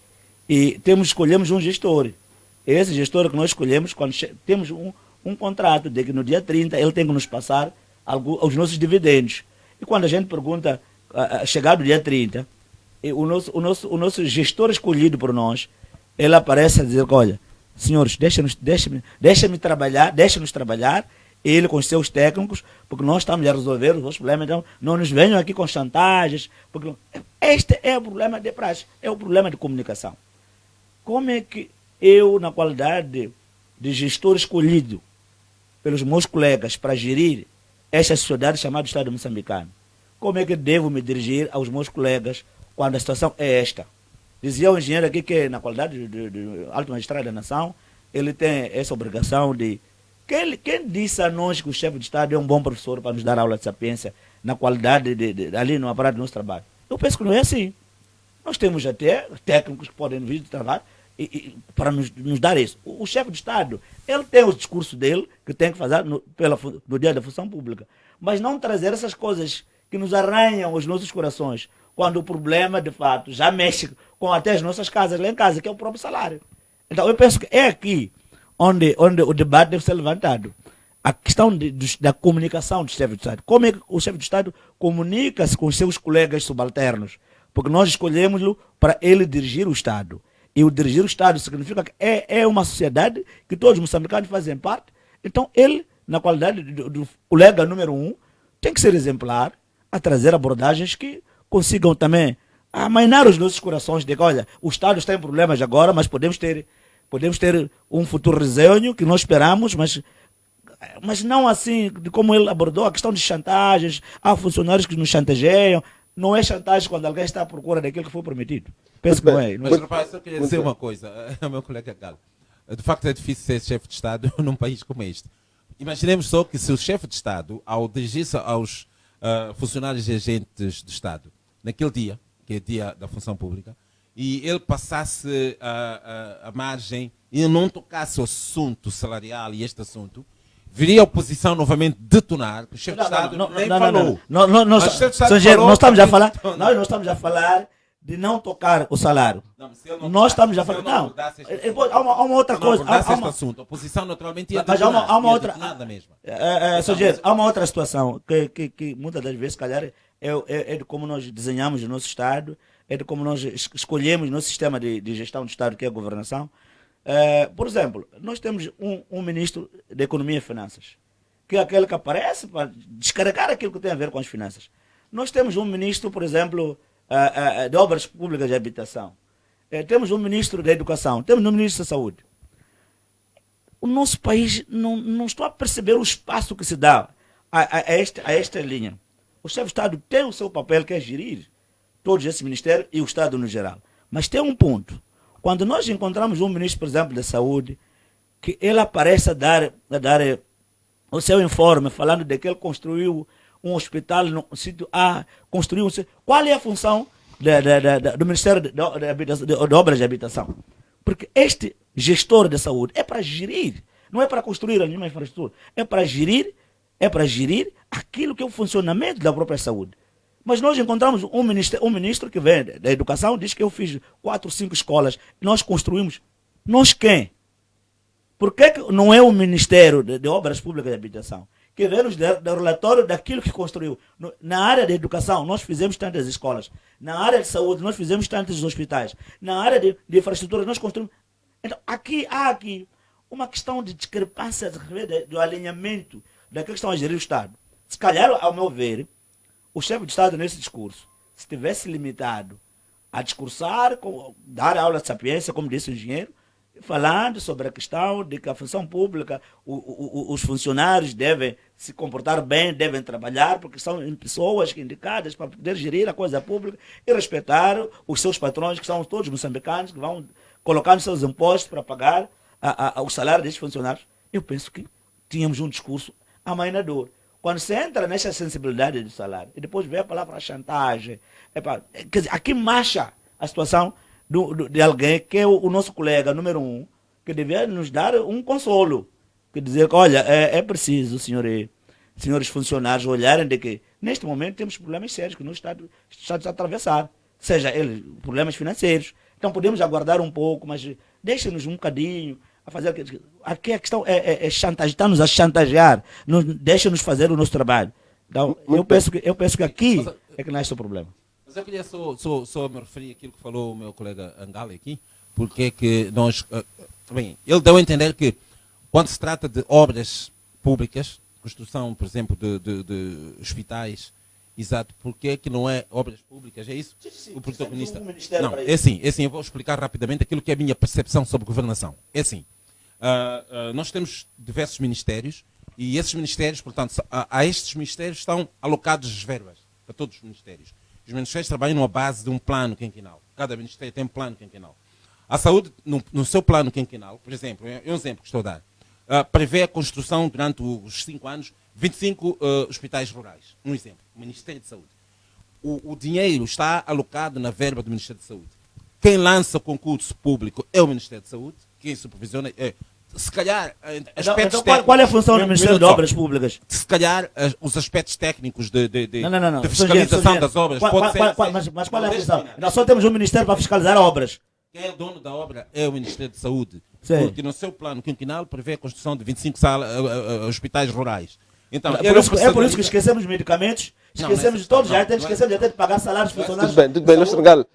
e escolhemos um gestor. Esse gestor que nós escolhemos, quando temos um contrato de que no dia 30 ele tem que nos passar os nossos dividendos. E quando a gente pergunta, chegado o dia 30, o nosso gestor escolhido por nós, ele aparece a dizer, olha, senhores, deixem-nos trabalhar, ele com os seus técnicos, porque nós estamos a resolver os nossos problemas, então não nos venham aqui com chantagens, porque este é o problema de praxe, é o problema de comunicação. Como é que eu, na qualidade de gestor escolhido pelos meus colegas para gerir esta sociedade chamada Estado moçambicano, como é que devo me dirigir aos meus colegas quando a situação é esta? Dizia o engenheiro aqui que, na qualidade de alto magistrado da nação, ele tem essa obrigação de... Quem disse a nós que o chefe de Estado é um bom professor para nos dar aula de sapiência na qualidade ali no aparato do nosso trabalho? Eu penso que não é assim. Nós temos até técnicos que podem vir de trabalho para nos dar isso. O chefe de Estado, ele tem o discurso dele, que tem que fazer no dia da função pública, mas não trazer essas coisas que nos arranham os nossos corações, quando o problema, de fato, já mexe com até as nossas casas, lá em casa, que é o próprio salário. Então, eu penso que é aqui onde o debate deve ser levantado. A questão da comunicação do chefe de Estado. Como é que o chefe de Estado comunica-se com os seus colegas subalternos? Porque nós escolhemos-lo para ele dirigir o Estado. E o dirigir o Estado significa que é uma sociedade que todos os moçambicanos fazem parte. Então, ele, na qualidade do colega número 1, tem que ser exemplar a trazer abordagens que consigam também amainar os nossos corações de que, olha, o Estado está em problemas agora, mas podemos ter um futuro risonho que nós esperamos, mas não assim, de como ele abordou a questão de chantagens, há funcionários que nos chantageiam. Não é chantagem quando alguém está à procura daquilo que foi prometido. Penso que não é. Mas, rapaz, eu queria dizer uma coisa ao meu colega Galo. De facto, é difícil ser chefe de Estado num país como este. Imaginemos só que se o chefe de Estado, ao dirigir-se aos funcionários e agentes de Estado, naquele dia, que é o dia da função pública, e ele passasse a margem e não tocasse o assunto salarial e este assunto, viria a oposição novamente detonar, que o chefe de Estado nem falou. Nós estamos a falar de não tocar o salário. Não, mas se ele não Nós tocar- estamos a se ele falar. Não, abordasse este depois, assunto, há uma outra se não coisa. abordasse Há este uma, assunto, a oposição naturalmente ia mas há uma detonar, ia outra. detonar da mesma. Sogero, há uma outra situação que muitas das vezes, se calhar, é de como nós desenhamos o nosso Estado, é de como nós escolhemos o nosso sistema de gestão do Estado, que é a governação. Por exemplo, nós temos um ministro de Economia e Finanças, que é aquele que aparece para descarregar aquilo que tem a ver com as finanças. Nós temos um ministro, por exemplo, de Obras Públicas e Habitação. Temos um ministro da Educação, temos um ministro da Saúde. O nosso país não estou a perceber o espaço que se dá a esta linha. O chefe de Estado tem o seu papel, que é gerir todos esses ministérios e o Estado no geral. Mas tem um ponto. Quando nós encontramos um ministro, por exemplo, da Saúde, que ele aparece a dar o seu informe, falando de que ele construiu um hospital no sítio A, construiu qual é a função do Ministério de Obras de Habitação? Porque este gestor de saúde é para gerir, não é para construir nenhuma infraestrutura, é para gerir aquilo que é o funcionamento da própria saúde. Mas nós encontramos um ministro que vem da educação, diz que eu fiz 4, 5 escolas, nós construímos. Nós quem? Por que não é o Ministério de Obras Públicas e Habitação que vem nos dar o relatório daquilo que construiu? Na área de educação, nós fizemos tantas escolas. Na área de saúde, nós fizemos tantos hospitais. Na área de infraestrutura, nós construímos. Então, há aqui uma questão de discrepância do alinhamento daquilo que estão a gerir o Estado. Se calhar, ao meu ver, o chefe de Estado, nesse discurso, se tivesse limitado a discursar, dar aula de sapiência, como disse o engenheiro, falando sobre a questão de que a função pública, os funcionários devem se comportar bem, devem trabalhar, porque são pessoas indicadas para poder gerir a coisa pública e respeitar os seus patrões, que são todos moçambicanos, que vão colocar os seus impostos para pagar o salário desses funcionários. Eu penso que tínhamos um discurso amainador. Quando você entra nessa sensibilidade do salário, e depois vê a palavra chantagem, quer dizer, aqui marcha a situação de alguém que é o nosso colega número 1, que devia nos dar um consolo. Que dizer que, olha, é preciso, senhores funcionários, olharem de que, neste momento, temos problemas sérios que o Estado está a atravessar. Seja eles problemas financeiros. Então, podemos aguardar um pouco, mas deixem-nos um bocadinho a fazer. Aqui a questão é chantagear, está-nos a chantagear. Deixem-nos fazer o nosso trabalho. Então, eu penso que aqui é que nasce o problema. Mas eu queria só me referir àquilo que falou o meu colega Angali aqui, porque é que nós... bem, ele deu a entender que quando se trata de obras públicas, construção, por exemplo, de hospitais, exato, porque é que não é obras públicas, é isso? Sim, o protagonista... Não, é assim, eu vou explicar rapidamente aquilo que é a minha percepção sobre governação. É assim, nós temos diversos ministérios e esses ministérios, portanto, a estes ministérios estão alocados as verbas para todos os ministérios. Os ministérios trabalham numa base de um plano quinquenal. Cada ministério tem um plano quinquenal. A saúde, no seu plano quinquenal, por exemplo, é um exemplo que estou a dar, prevê a construção durante os 5 anos 25 hospitais rurais. Um exemplo, o Ministério de Saúde. O dinheiro está alocado na verba do Ministério de Saúde. Quem lança o concurso público é o Ministério de Saúde. Quem supervisiona se calhar, aspectos então, qual é a função do Ministério de Obras Públicas? Se calhar, os aspectos técnicos de Não. fiscalização das obras. Mas qual é a função? Nós só temos um Ministério para fiscalizar obras. Quem é o dono da obra é o Ministério de Saúde. Sim. Porque no seu plano quinquenal prevê a construção de 25 hospitais rurais. Então, é por isso que esquecemos medicamentos, esquecemos de todos, esquecemos até de pagar salários funcionários. Tudo bem, Luís Regal,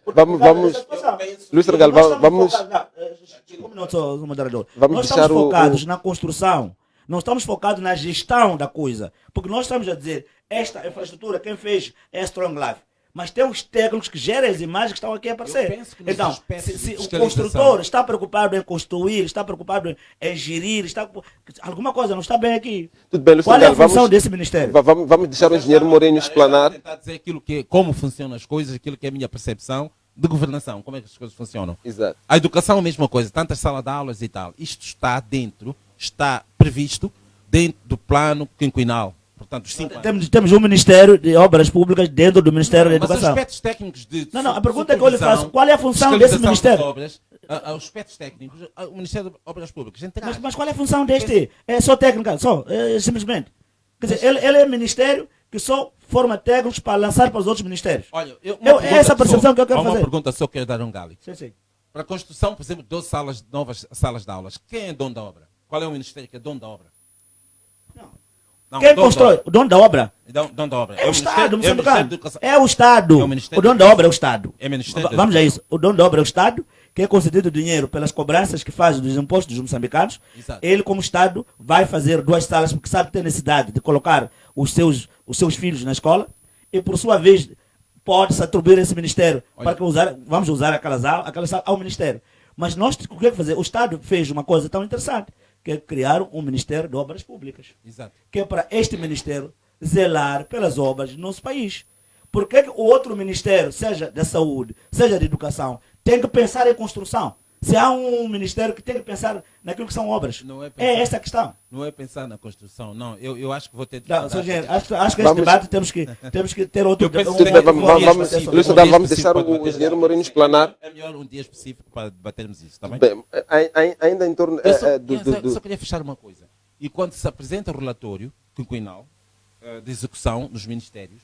Luís Regal, vamos... Nós estamos focados na construção, não estamos focados na gestão da coisa, porque nós estamos a dizer, esta infraestrutura, quem fez é a Strong Life. Mas tem os técnicos que geram as imagens que estão aqui a aparecer. Então, se o construtor está preocupado em construir, está preocupado em gerir, alguma coisa não está bem aqui. Tudo bem, Luís Qual é a Regal, função desse ministério? Vamos deixar o engenheiro Mourinho explanar. Tentar dizer como funcionam as coisas, aquilo que é a minha percepção de governação, como é que as coisas funcionam. Exato. A educação é a mesma coisa, tantas salas de aulas e tal. Isto está previsto dentro do plano quinquenal. Portanto, os 5 anos. Temos um Ministério de Obras Públicas dentro do Ministério da Educação. Mas aspectos técnicos de Não, a pergunta que eu lhe faço, qual é a função desse Ministério? Obras, os aspectos técnicos, o Ministério de Obras Públicas. Mas qual é a função deste? É só técnica, simplesmente. Quer dizer, ele é ministério que só forma técnicos para lançar para os outros ministérios. Olha, É essa a percepção que eu quero uma fazer. pergunta só quero dar um gali. Sim, sim. Para a construção, por exemplo, de 12 novas salas de aulas, quem é dono da obra? Qual é o ministério que é dono da obra? Não, Quem dono da constrói? obra. O dono da obra Dono da obra. é o Estado, é o Ministério da Moçambique. Educação. É o Estado. É o Ministério O dono da obra é o Estado. É o Ministério da Vamos a Educação. isso. O dono da obra é o Estado, que é concedido dinheiro pelas cobranças que faz dos impostos dos moçambicanos. Exato. Ele, como Estado, vai fazer 2 salas, porque sabe que tem necessidade de colocar os seus filhos na escola. E, por sua vez, pode-se atribuir esse ministério para que vamos usar aquelas salas ao ministério. Mas nós, o que é que fazer? O Estado fez uma coisa tão interessante, que é criar um Ministério de Obras Públicas. Exato. Que é para este ministério zelar pelas obras do nosso país. Por que o outro ministério, seja da saúde, seja da educação, tem que pensar em construção? Se há um ministério que tem que pensar naquilo que são obras. Não é É essa a questão. Não é pensar na construção, não. Eu acho que vou ter de Não, Sr. Engenheiro, acho que este Vamos- debate temos que ter outro Eu penso Tudo que bem, vamos- Luís Santana, vamos deixar o engenheiro Mourinho explanar. É melhor um dia específico para debatermos isso, está bem? Bem, ainda em torno Eu só, do... só queria fechar uma coisa. E quando se apresenta o relatório quinquenal de execução dos ministérios,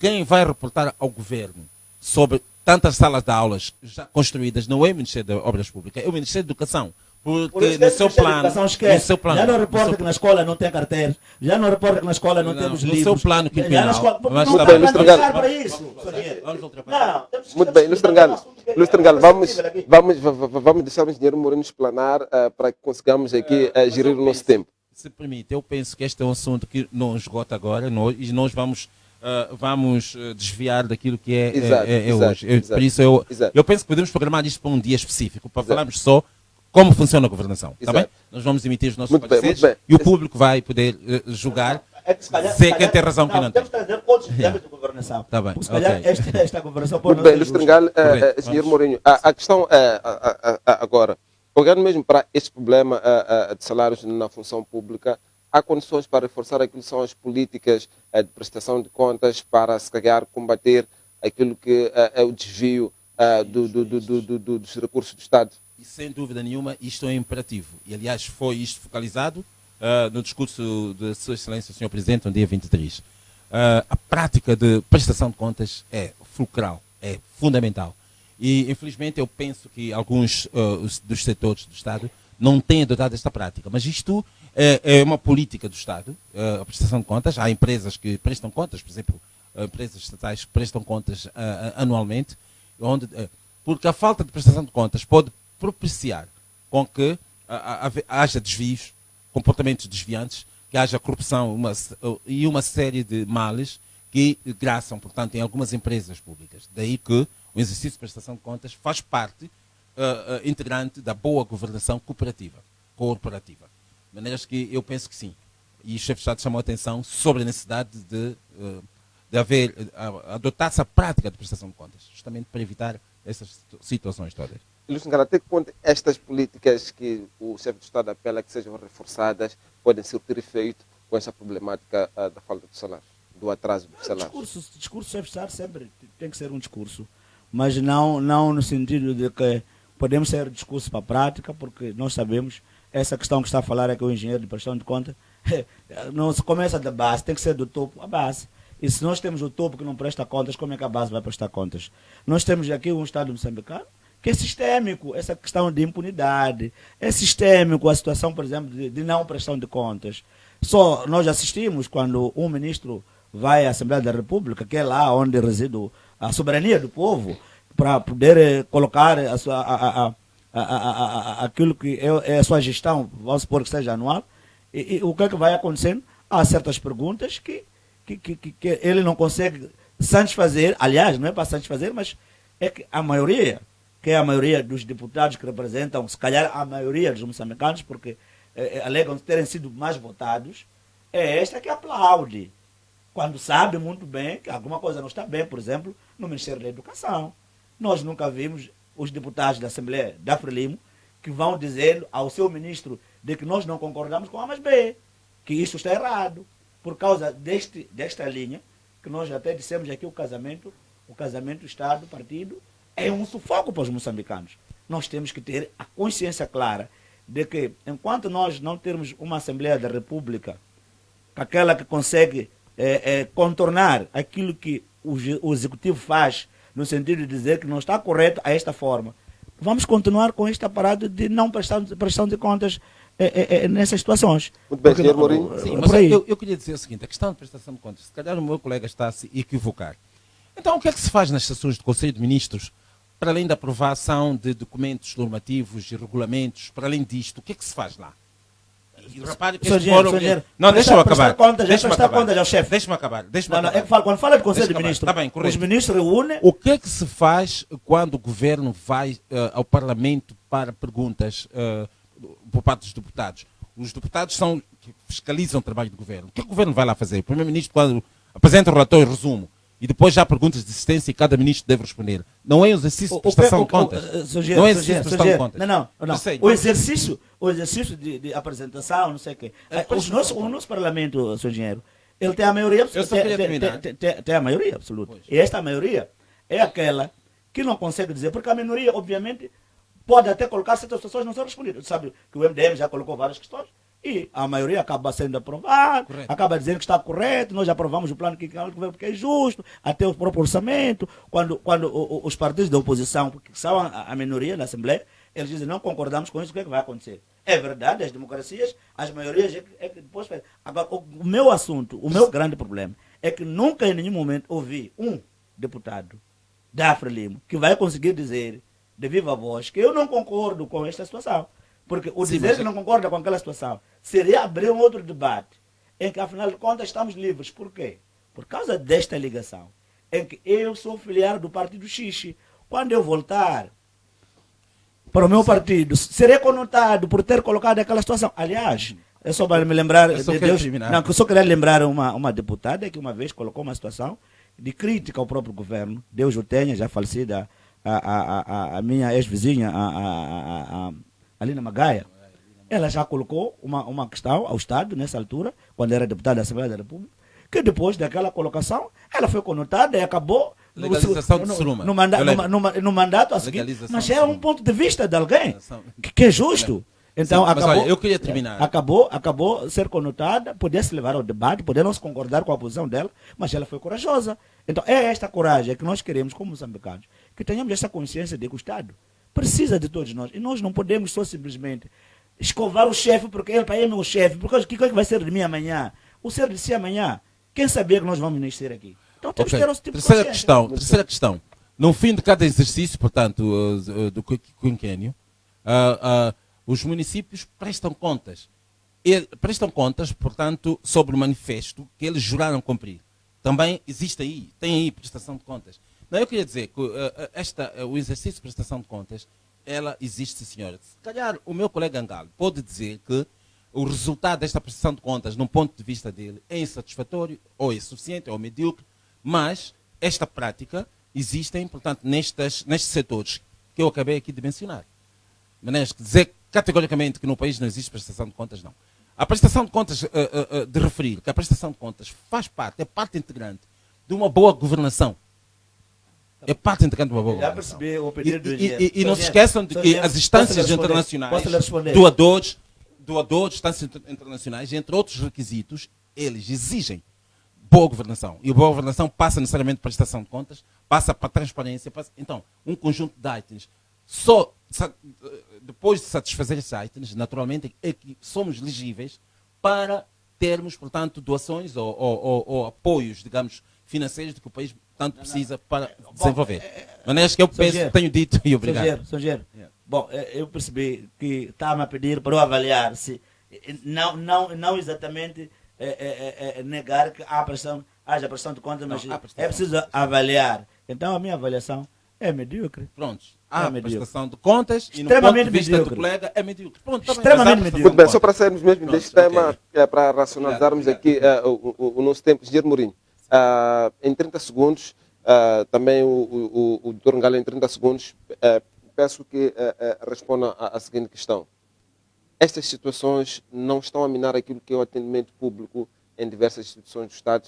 quem vai reportar ao governo sobre tantas salas de aulas já construídas não é o Ministério das Obras Públicas, é o Ministério da Educação. Por Porque isso que no esse seu Ministério da plano, Educação no esquece. seu plano, Já não no reporta seu- que na escola não tem carteiras. Já não reporta que na escola não Não, temos no livros. seu plano Já quinquenal, na escola, mas não está dá bem, para Luís Trangalo. pensar para isso, Sr. Engenheiro. Vamos ultrapassar. Não, temos Muito bem, Luís Trangalo. Luís Trangalo, vamos aqui. deixar o engenheiro Mourinho explanar para que consigamos aqui gerir o nosso tempo. Se permite, eu penso que este é um assunto que não esgota agora e nós vamos desviar daquilo que é, Exato, exato, hoje. exato, Por isso, exato. eu penso que podemos programar isto para um dia específico, para Exato. falarmos só como funciona a governação. Está Exato. bem? Nós vamos emitir os nossos Muito bem, pareceres muito bem. e o público vai poder julgar É que se calhar- se se quem calhar- tem razão e quem não tem. Temos que trazer outros temas de governação. Tá bem, Porque se calhar ok. esta governação pode Muito não bem, ser Luís justa. Trangalo, Correto, engenheiro vamos. Mourinho, a questão é agora, olhando mesmo para este problema de salários na função pública, há condições para reforçar aquilo que são as políticas de prestação de contas para, se calhar, combater aquilo que é o desvio dos recursos do Estado? E sem dúvida nenhuma, isto é imperativo. E, aliás, foi isto focalizado no discurso de Sua Excelência, Sr. Presidente, no dia 23. A prática de prestação de contas é fulcral, é fundamental. E, infelizmente, eu penso que alguns dos setores do Estado não têm adotado esta prática. Mas isto é uma política do Estado, a prestação de contas. Há empresas que prestam contas, por exemplo, empresas estatais que prestam contas anualmente, porque a falta de prestação de contas pode propiciar com que haja desvios, comportamentos desviantes, que haja corrupção e uma série de males que graçam, portanto, em algumas empresas públicas. Daí que o exercício de prestação de contas faz parte integrante da boa governação corporativa. De maneiras que eu penso que sim. E o chefe de Estado chamou a atenção sobre a necessidade de adotar-se a prática de prestação de contas, justamente para evitar essas situações todas. Luís Trangalo, até que ponto estas políticas que o chefe de Estado apela que sejam reforçadas podem surtir efeito com essa problemática da falta de salário, do atraso do salário? O discurso deve estar sempre, tem que ser um discurso, mas não no sentido de que podemos ser discurso para a prática, porque nós sabemos, essa questão que está a falar é que o engenheiro de prestação de conta não se começa da base, tem que ser do topo à base. E se nós temos o topo que não presta contas, como é que a base vai prestar contas? Nós temos aqui um Estado moçambicano que é sistêmico, essa questão de impunidade, é sistêmico a situação, por exemplo, de não prestação de contas. Só nós assistimos quando um ministro vai à Assembleia da República, que é lá onde reside a soberania do povo, para poder colocar aquilo que é a sua gestão, vamos supor que seja anual, e o que é que vai acontecendo? Há certas perguntas que ele não consegue satisfazer, aliás, não é para satisfazer, mas é que a maioria, que é a maioria dos deputados que representam, se calhar a maioria dos moçambicanos, porque alegam terem sido mais votados, é esta que aplaude, quando sabe muito bem que alguma coisa não está bem, por exemplo, no Ministério da Educação. Nós nunca vimos os deputados da Assembleia da Frelimo que vão dizendo ao seu ministro de que nós não concordamos com A mais B, que isso está errado, por causa desta linha, que nós até dissemos aqui, o casamento Estado-Partido, é um sufoco para os moçambicanos. Nós temos que ter a consciência clara de que, enquanto nós não termos uma Assembleia da República, aquela que consegue contornar aquilo que o executivo faz, no sentido de dizer que não está correto a esta forma, vamos continuar com este aparato de não prestação de contas nessas situações. Muito bem, Porque Sr. não- Mourinho. Sim, por mas aí. eu queria dizer o seguinte, a questão de prestação de contas, se calhar o meu colega está a se equivocar. Então, o que é que se faz nas sessões do Conselho de Ministros, para além da aprovação de documentos normativos e regulamentos, para além disto, o que é que se faz lá? E repare que Sr. este Engenheiro, fórum- Sr. Engenheiro, Não, deixa-me prestar acabar. contas, é Deixa-me prestar acabar. contas ao chefe. Deixa-me acabar. Deixa-me Não, não, acabar. quando fala de Conselho Deixa-me de Ministros, acabar. Está bem, correto. os ministros reúnem. O que é que se faz quando o governo vai ao Parlamento para perguntas por parte dos deputados? Os deputados são que fiscalizam o trabalho do governo. O que é que o governo vai lá fazer? O primeiro-ministro, quando apresenta o relatório, resumo, e depois já há perguntas de assistência e cada ministro deve responder. Não é um exercício de prestação de contas. Não é exercício de prestação de contas. Não. Eu sei. O exercício de apresentação, não sei o quê. O nosso Parlamento, Sr. Engenheiro, ele tem a maioria Eu só queria terminar. tem a maioria absoluta. Pois. E esta maioria é aquela que não consegue dizer, porque a minoria, obviamente, pode até colocar certas situações não são respondidas. Sabe que o MDM já colocou várias questões e a maioria acaba sendo aprovada, Correto. acaba dizendo que está correto, nós já aprovamos o plano que porque é justo, até o próprio orçamento, quando os partidos da oposição, que são a minoria na Assembleia, eles dizem não concordamos com isso, o que é que vai acontecer? É verdade, as democracias, as maiorias é que depois faz. Agora, o meu assunto, o meu grande problema é que nunca em nenhum momento ouvi um deputado da Frelimo que vai conseguir dizer de viva voz que eu não concordo com esta situação. Porque o Sim, dizer mas que não concorda com aquela situação seria abrir um outro debate em que, afinal de contas, estamos livres. Por quê? Por causa desta ligação, em que eu sou filiado do partido Xixi. Quando eu voltar para o meu partido, serei conotado por ter colocado aquela situação. Aliás, é só para me lembrar Eu só de quero Deus. terminar. Não, que eu só queria lembrar uma deputada que uma vez colocou uma situação de crítica ao próprio governo. Deus o tenha, já falecida, a minha ex-vizinha, a Lina Magaia. Ela já colocou uma questão ao Estado, nessa altura, quando era deputada da Assembleia da República, que depois daquela colocação, ela foi conotada e acabou Legalização de Suruma. no mandato a seguir. Legalização Mas de é Suruma. um ponto de vista de alguém Legalização. que é justo. Então, Sim, mas acabou, olha, eu queria terminar. acabou ser conotada, podia se levar ao debate, podia não se concordar com a posição dela, mas ela foi corajosa. Então, é esta coragem que nós queremos, como moçambicanos, que tenhamos essa consciência de que o Estado precisa de todos nós. E nós não podemos só simplesmente escovar o chefe, porque ele para ele é meu chefe, porque o que é que vai ser de mim amanhã? O ser de si amanhã, quem sabia que nós vamos nascer aqui? Então temos Ok. que ter esse tipo Terceira de consciência. terceira questão. No fim de cada exercício, portanto, do quinquênio, os municípios prestam contas. Prestam contas, portanto, sobre o manifesto que eles juraram cumprir. Também existe aí, tem aí prestação de contas. Não, eu queria dizer que o exercício de prestação de contas, ela existe, senhora. Se calhar o meu colega Angalo pode dizer que o resultado desta prestação de contas, num ponto de vista dele, é insatisfatório, ou é insuficiente, ou é medíocre, mas esta prática existe, portanto, nestes setores que eu acabei aqui de mencionar. De maneira que dizer categoricamente que no país não existe prestação de contas, não. A prestação de contas, de referir que a prestação de contas faz parte, é parte integrante de uma boa governação. É parte integrante de uma boa Já governação. percebi o pedido do E não se esqueçam de que as instâncias internacionais, Posso lhe responder? doadores, instâncias internacionais, entre outros requisitos, eles exigem boa governação. E a boa governação passa necessariamente para prestação de contas, passa para transparência. Então, um conjunto de itens. Depois de satisfazer esses itens, naturalmente, é que somos elegíveis para termos, portanto, doações ou apoios, digamos, financeiros de que o país tanto precisa para desenvolver. Maneiras que eu penso, tenho dito e obrigado. Sr. Engenheiro, bom, eu percebi que está-me a pedir para eu avaliar se não exatamente negar que haja prestação de contas, mas é preciso avaliar. Então a minha avaliação é medíocre. Pronto. Há medíocre. prestação de contas e no ponto Extremamente de vista medíocre. do colega é medíocre. Pronto, tá bem, Extremamente mas há medíocre. prestação Muito de bem, contas. só para sairmos mesmo Pronto, deste tema, ok. para racionalizarmos aqui o nosso tempo. Engenheiro Mourinho, em 30 segundos, também o Dr. Ngalo em 30 segundos, peço que responda à seguinte questão. Estas situações não estão a minar aquilo que é o atendimento público em diversas instituições do Estado?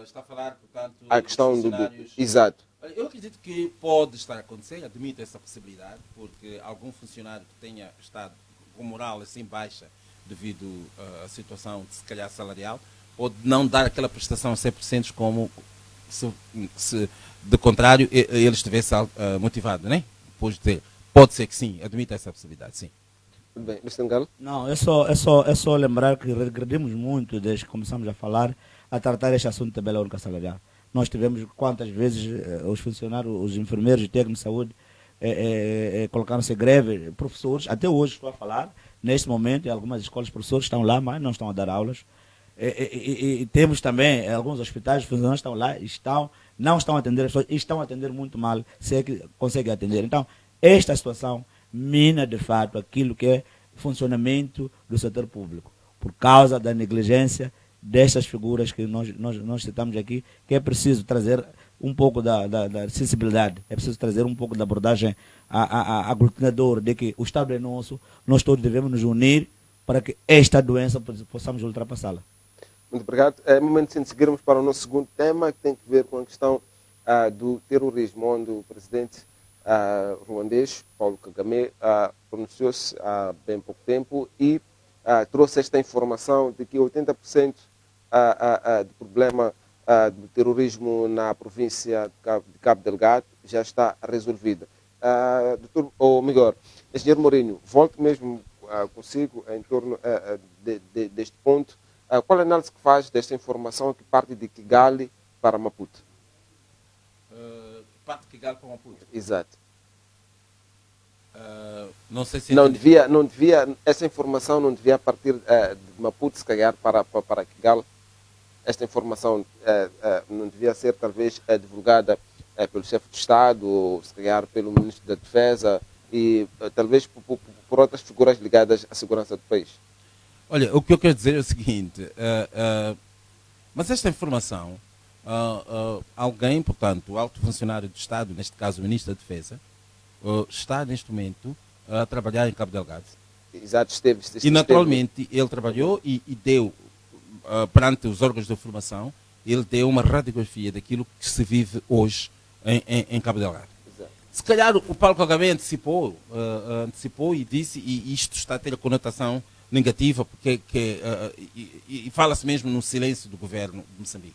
Está a falar, portanto, A questão dos do... funcionários. Exato. Eu acredito que pode estar a acontecer, admito essa possibilidade, porque algum funcionário que tenha estado com moral assim baixa devido à situação, se calhar, salarial, ou de não dar aquela prestação a 100% como se de contrário ele estivesse motivado, né? Depois de ter. Pode ser que sim, admita essa possibilidade, sim. Muito bem, Mr. Ngalo? Não, é só lembrar que regredimos muito desde que começamos a falar, a tratar este assunto de tabela única salarial. Nós tivemos quantas vezes os funcionários, os enfermeiros e técnicos de saúde colocaram-se em greve, professores, até hoje estou a falar, neste momento, em algumas escolas, os professores estão lá, mas não estão a dar aulas. E temos também alguns hospitais, os funcionários estão lá, não estão a atender as pessoas, e estão a atender muito mal, se é que conseguem atender. Então, esta situação mina, de fato, aquilo que é funcionamento do setor público, por causa da negligência destas figuras que nós citamos aqui, que é preciso trazer um pouco da sensibilidade, é preciso trazer um pouco da abordagem aglutinadora, de que o Estado é nosso, nós todos devemos nos unir para que esta doença possamos ultrapassá-la. Muito obrigado. É momento de seguirmos para o nosso segundo tema, que tem que ver com a questão do terrorismo, onde o presidente ruandês, Paulo Kagame, pronunciou-se há bem pouco tempo e trouxe esta informação de que 80% do problema do terrorismo na província de Cabo Delgado já está resolvida. Doutor, ou melhor, engenheiro Mourinho, volto mesmo consigo em torno deste ponto. Qual a análise que faz desta informação que parte de Kigali para Maputo? Parte de Kigali para Maputo? Exato. Não sei se... não devia, essa informação não devia partir de Maputo, se calhar, para Kigali. Esta informação não devia ser, talvez, divulgada pelo chefe de Estado, ou se calhar pelo ministro da Defesa, e talvez por outras figuras ligadas à segurança do país. Olha, o que eu quero dizer é o seguinte, mas esta informação, alguém, portanto, o alto funcionário do Estado, neste caso o ministro da Defesa, está neste momento a trabalhar em Cabo Delgado. Exato, esteve. E naturalmente ele trabalhou e deu, perante os órgãos de informação, ele deu uma radiografia daquilo que se vive hoje em Cabo Delgado. Exato. Se calhar o Paulo Kagame antecipou e disse, e isto está a ter a conotação negativa, porque e fala-se mesmo no silêncio do governo de Moçambique.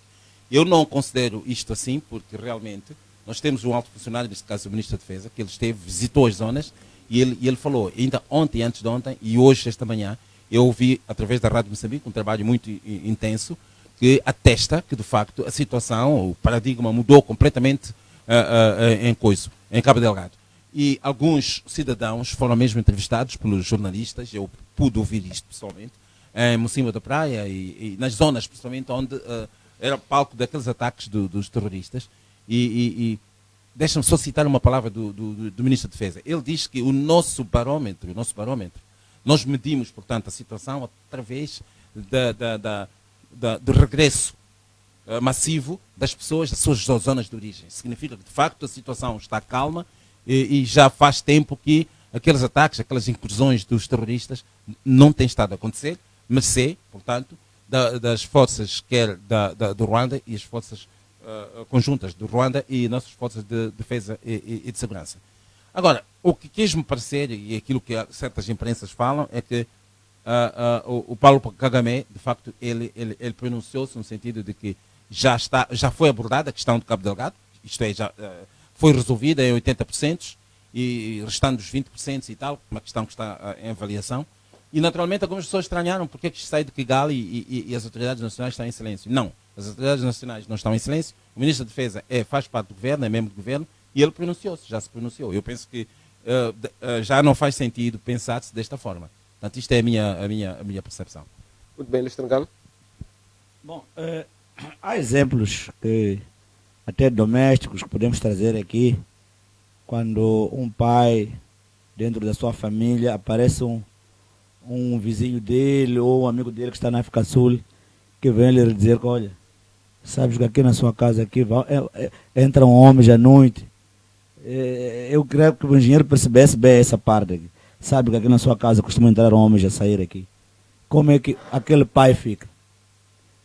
Eu não considero isto assim, porque realmente nós temos um alto funcionário, neste caso o Ministro da Defesa, que ele esteve, visitou as zonas e ele falou, ainda ontem, antes de ontem e hoje, esta manhã, eu ouvi, através da Rádio Moçambique, um trabalho muito intenso, que atesta que, de facto, a situação, o paradigma mudou completamente em Cabo Delgado. E alguns cidadãos foram mesmo entrevistados pelos jornalistas, eu pude ouvir isto pessoalmente, em Mocimboa da Praia e nas zonas, principalmente, onde era palco daqueles ataques dos terroristas. E deixa-me só citar uma palavra do Ministro da Defesa. Ele diz que o nosso barômetro, nós medimos, portanto, a situação através do regresso massivo das pessoas às suas zonas de origem. Significa que, de facto, a situação está calma e já faz tempo que aqueles ataques, aquelas incursões dos terroristas não têm estado a acontecer, mercê, portanto, das forças do Ruanda e as forças conjuntas do Ruanda e nossas forças de defesa e de segurança. Agora, o que quis-me parecer, e aquilo que certas imprensas falam, é que o Paulo Kagame, de facto, ele pronunciou-se no sentido de que já foi abordada a questão do Cabo Delgado, isto é, já foi resolvida em 80%, e restando os 20% e tal, uma questão que está em avaliação. E, naturalmente, algumas pessoas estranharam porque é que isto sai de Kigali e as autoridades nacionais estão em silêncio. Não, as autoridades nacionais não estão em silêncio. O Ministro da Defesa faz parte do governo, é membro do governo, e ele pronunciou-se, já se pronunciou. Eu penso que já não faz sentido pensar-se desta forma. Portanto, isto é a minha percepção. Muito bem, Luís Trangalo. Bom, há exemplos que até domésticos que podemos trazer aqui, quando um pai, dentro da sua família, aparece um vizinho dele ou um amigo dele que está na África Sul, que vem lhe dizer que, olha, sabes que aqui na sua casa aqui entram homens à noite. Eu creio que o engenheiro percebesse bem essa parte aqui. Sabe que aqui na sua casa costumam entrar homens a sair aqui. Como é que aquele pai fica?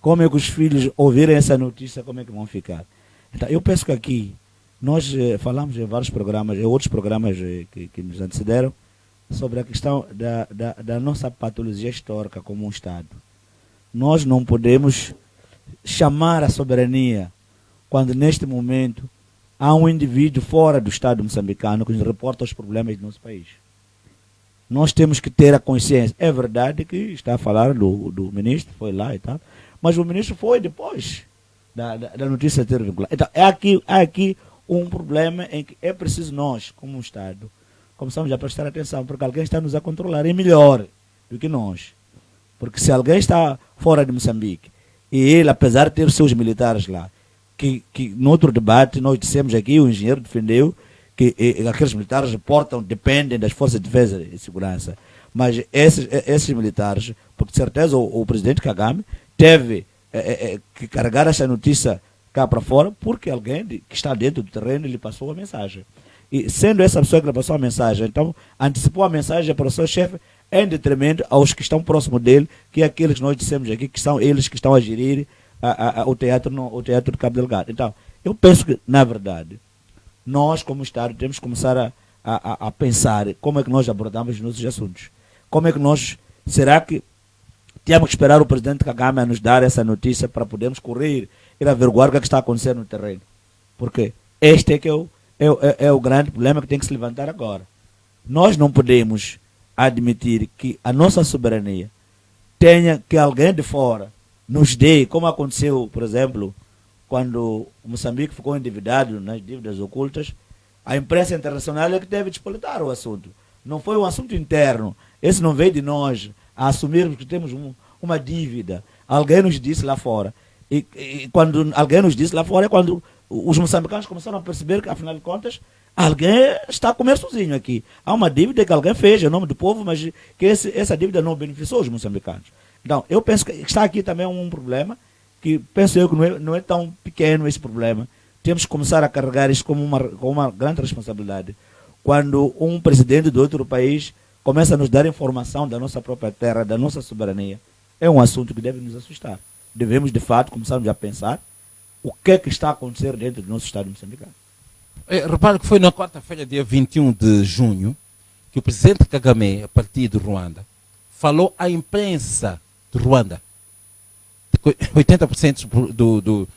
Como é que os filhos ouvirem essa notícia, como é que vão ficar? Então, eu penso que aqui, nós falamos em vários programas, em outros programas que nos antecederam, sobre a questão da nossa patologia histórica como um Estado. Nós não podemos chamar a soberania quando neste momento há um indivíduo fora do Estado moçambicano que nos reporta os problemas do nosso país. Nós temos que ter a consciência. É verdade que está a falar do ministro, foi lá e tal, mas o ministro foi depois da notícia ter vinculado. Então, há aqui um problema em que é preciso nós, como um Estado, começamos a prestar atenção, porque alguém está nos a controlar, e melhor do que nós. Porque se alguém está fora de Moçambique, e ele, apesar de ter os seus militares lá, que no outro debate nós dissemos aqui, o engenheiro defendeu que aqueles militares dependem das forças de defesa e segurança. Mas esses militares, porque de certeza o presidente Kagame teve que carregar essa notícia cá para fora, porque alguém que está dentro do terreno lhe passou a mensagem. E sendo essa pessoa que lhe passou a mensagem, então antecipou a mensagem para o seu chefe em detrimento aos que estão próximos dele, que é aqueles que nós dissemos aqui, que são eles que estão a gerir o teatro de Cabo Delgado. Então, eu penso que, na verdade, nós, como Estado, temos que começar a pensar como é que nós abordamos os nossos assuntos. Como é que será que temos que esperar o presidente Kagame a nos dar essa notícia para podermos correr, ir averiguar o que está acontecendo no terreno? Porque este é que é o grande problema que tem que se levantar agora. Nós não podemos admitir que a nossa soberania tenha que alguém de fora nos dê, como aconteceu, por exemplo, quando o Moçambique ficou endividado nas dívidas ocultas, a imprensa internacional é que teve de despolitar o assunto. Não foi um assunto interno. Esse não veio de nós a assumirmos que temos uma dívida. Alguém nos disse lá fora. E quando alguém nos disse lá fora é quando os moçambicanos começaram a perceber que, afinal de contas, alguém está a comer sozinho aqui. Há uma dívida que alguém fez em nome do povo, mas que essa dívida não beneficiou os moçambicanos. Então, eu penso que está aqui também um problema, que penso eu que não é tão pequeno esse problema. Temos que começar a carregar isso como uma grande responsabilidade. Quando um presidente de outro país começa a nos dar informação da nossa própria terra, da nossa soberania, é um assunto que deve nos assustar. Devemos, de fato, começarmos a pensar o que é que está a acontecer dentro do nosso Estado moçambicano. Repare que foi na quarta-feira, dia 21 de junho, que o presidente Kagame, a partir de Ruanda, falou à imprensa de Ruanda. 80% do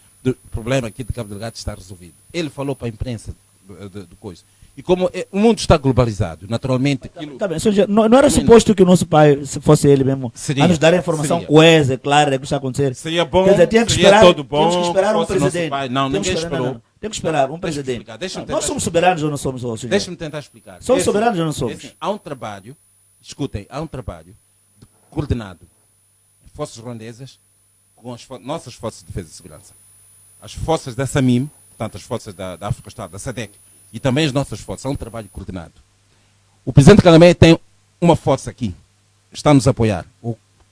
problema aqui de Cabo Delgado está resolvido. Ele falou para a imprensa do coisa. E como o mundo está globalizado, naturalmente... Tá bem, não era suposto que o nosso pai, se fosse ele mesmo, a nos dar a informação coesa, clara, do que está a acontecer. Seria bom, quer dizer, tinha que esperar, todo bom. Temos que esperar um presidente. Não, ninguém esperou. Temos que esperar um presidente. Nós somos soberanos ou não somos? Deixa-me tentar explicar. Somos soberanos ou não somos? Assim, há um trabalho, escutem, há um trabalho coordenado em forças ruandesas com as nossas forças de defesa e segurança. As forças da SAMIM, portanto as forças da África Austral, da SADC, e também as nossas forças. É um trabalho coordenado. O presidente Kagame tem uma força aqui, está a nos apoiar.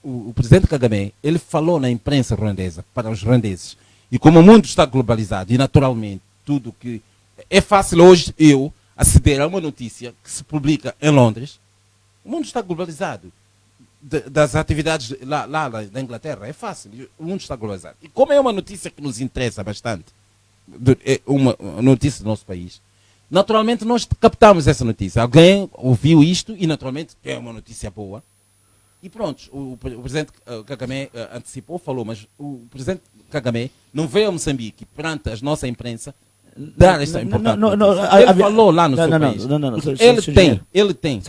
O presidente Kagame, ele falou na imprensa ruandesa, para os ruandeses. E como o mundo está globalizado, e naturalmente, tudo que... É fácil hoje eu aceder a uma notícia que se publica em Londres. O mundo está globalizado. Das atividades lá na Inglaterra, é fácil. O mundo está globalizado. E como é uma notícia que nos interessa bastante, é uma notícia do nosso país, naturalmente nós captamos essa notícia. Alguém ouviu isto e naturalmente é uma notícia boa. E pronto, o presidente Kagame antecipou, falou, mas o presidente Kagame não veio a Moçambique perante a nossa imprensa dar esta importância. Ele falou lá no seu país. Ele tem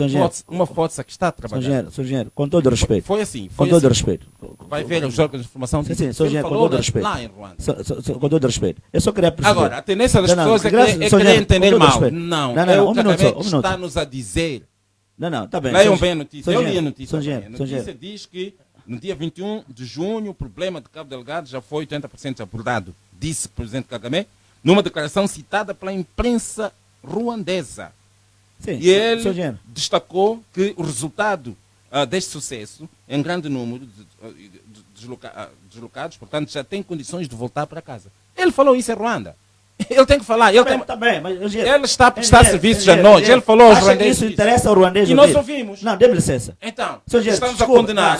uma força que está a trabalhar. Sr. Engenheiro, com todo o respeito. Foi assim. Com todo o respeito. Vai ver os órgãos de informação. Sim, Sr. Engenheiro, com todo o respeito. Lá em Ruanda. Com todo o respeito. Eu só queria perceber. Agora, a tendência das pessoas é querer entender mal. Não, o Kagame está-nos a dizer. Não, está bem. Leiam bem a notícia. Eu li a notícia. A notícia diz que no dia 21 de junho o problema de Cabo Delgado já foi 80% abordado, disse o presidente Kagame, numa declaração citada pela imprensa ruandesa. Sim, e ele destacou que o resultado deste sucesso, em grande número de deslocados, portanto, já tem condições de voltar para casa. Ele falou isso em Ruanda. Ele tem que falar. Ele está a prestar serviços a nós. Ele falou aos ruandeses. Isso interessa ao ruandês. E nós ouvimos. Não, dê-me licença. Então, estamos a condenar.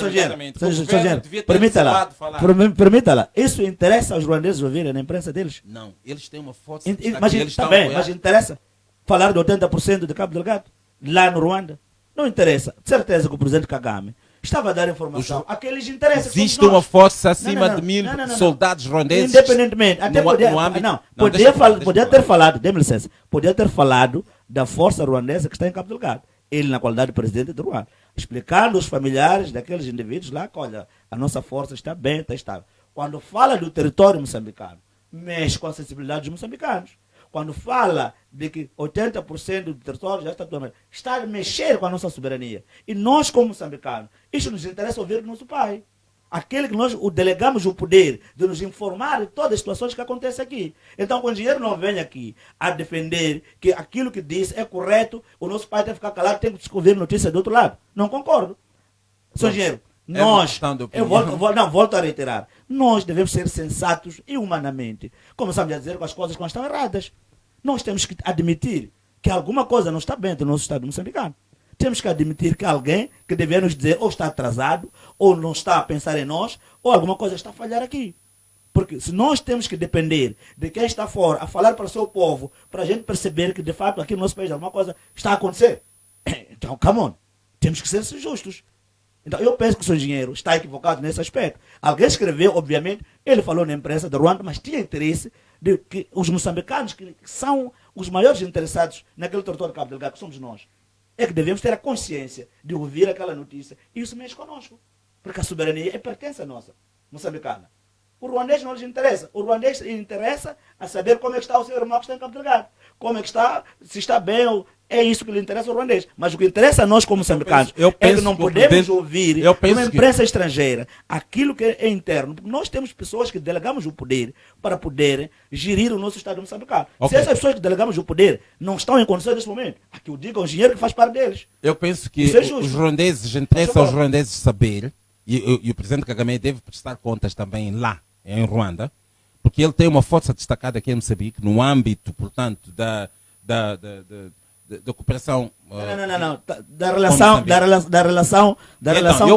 Permita lá. Isso interessa aos ruandeses ouvirem na imprensa deles? Não, eles têm uma força. Mas interessa falar de 80% de Cabo Delgado lá no Ruanda? Não interessa. De certeza que o presidente Kagame estava a dar informação àqueles interesses. Existe uma força acima de 1000 soldados ruandeses. Independentemente, até podia ter falado, dê-me licença, podia ter falado da força ruandesa que está em Cabo Delgado. Ele, na qualidade de presidente de Ruanda, explicando aos familiares daqueles indivíduos lá que, olha, a nossa força está bem, está estável. Quando fala do território moçambicano, mexe com a sensibilidade dos moçambicanos. Quando fala de que 80% do território já está a mexer com a nossa soberania. E nós, como moçambicanos, isso nos interessa ouvir do nosso pai. Aquele que nós o delegamos o poder de nos informar de todas as situações que acontecem aqui. Então, quando o engenheiro não vem aqui a defender que aquilo que disse é correto, o nosso pai tem que ficar calado, tem que descobrir notícia do outro lado. Não concordo. Senhor engenheiro, nós, volto a reiterar, nós devemos ser sensatos e humanamente. Começamos a dizer que as coisas estão erradas. Nós temos que admitir que alguma coisa não está bem do nosso Estado moçambicano. Temos que admitir que alguém que deve nos dizer ou está atrasado, ou não está a pensar em nós, ou alguma coisa está a falhar aqui. Porque se nós temos que depender de quem está fora a falar para o seu povo, para a gente perceber que de fato aqui no nosso país alguma coisa está a acontecer, então, come on, temos que ser justos. Então, eu penso que o seu engenheiro está equivocado nesse aspecto. Alguém escreveu, obviamente, ele falou na imprensa da Ruanda, mas tinha interesse de que os moçambicanos, que são os maiores interessados naquele território de Cabo Delgado, que somos nós, é que devemos ter a consciência de ouvir aquela notícia. E isso mexe conosco. Porque a soberania pertence a nossa, moçambicana. O ruandês não lhes interessa. O ruandês interessa a saber como é que está o seu irmão que está em Cabo Delgado. Como é que está, se está bem ou... É isso que lhe interessa ao ruandês. Mas o que interessa a nós como moçambicanos é que não podemos ouvir uma imprensa estrangeira aquilo que é interno. Porque nós temos pessoas que delegamos o poder para poderem gerir o nosso Estado moçambicano. Se essas pessoas que delegamos o poder não estão em condições nesse momento, aqui eu digo ao engenheiro que faz parte deles. Eu penso que os ruandeses, interessa aos ruandeses saber, e o presidente Kagame deve prestar contas também lá, em Ruanda, porque ele tem uma força destacada aqui em Moçambique, no âmbito, portanto, da cooperação. Não. Da relação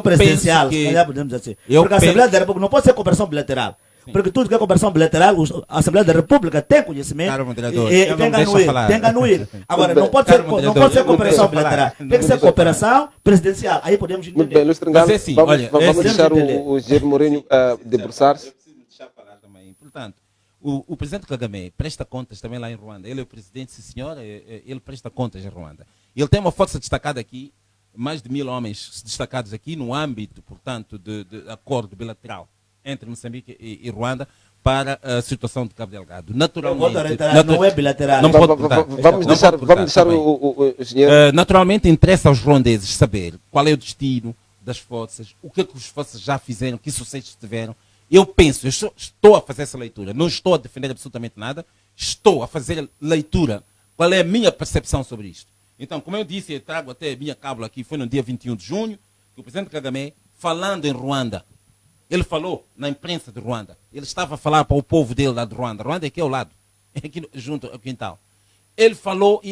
presidencial. Podemos dizer assim. Porque a Assembleia da República não pode ser cooperação bilateral. Sim. Porque tudo que é cooperação bilateral, a Assembleia da República tem conhecimento e tem que anuir. Agora, não pode ser cooperação bilateral. Tem que ser cooperação presidencial. Aí podemos entender. Muito bem, Luís Trangalo, vamos deixar o engenheiro Mourinho debruçar-se. Portanto, o presidente Kagame presta contas também lá em Ruanda. Ele é o presidente, sim senhor, ele presta contas em Ruanda. Ele tem uma força destacada aqui, mais de 1000 homens destacados aqui no âmbito, portanto, de acordo bilateral entre Moçambique e Ruanda para a situação de Cabo Delgado. Naturalmente, não é bilateral. Não vamos deixar o engenheiro. Naturalmente interessa aos ruandeses saber qual é o destino das forças, o que é que as forças já fizeram, que sucessos tiveram. Eu estou a fazer essa leitura, não estou a defender absolutamente nada, estou a fazer leitura, qual é a minha percepção sobre isto. Então, como eu disse, eu trago até a minha cábula aqui, foi no dia 21 de junho, que o presidente Kagame, falando em Ruanda, ele falou na imprensa de Ruanda, ele estava a falar para o povo dele lá de Ruanda, Ruanda é aqui ao lado, é aqui junto ao quintal. Ele falou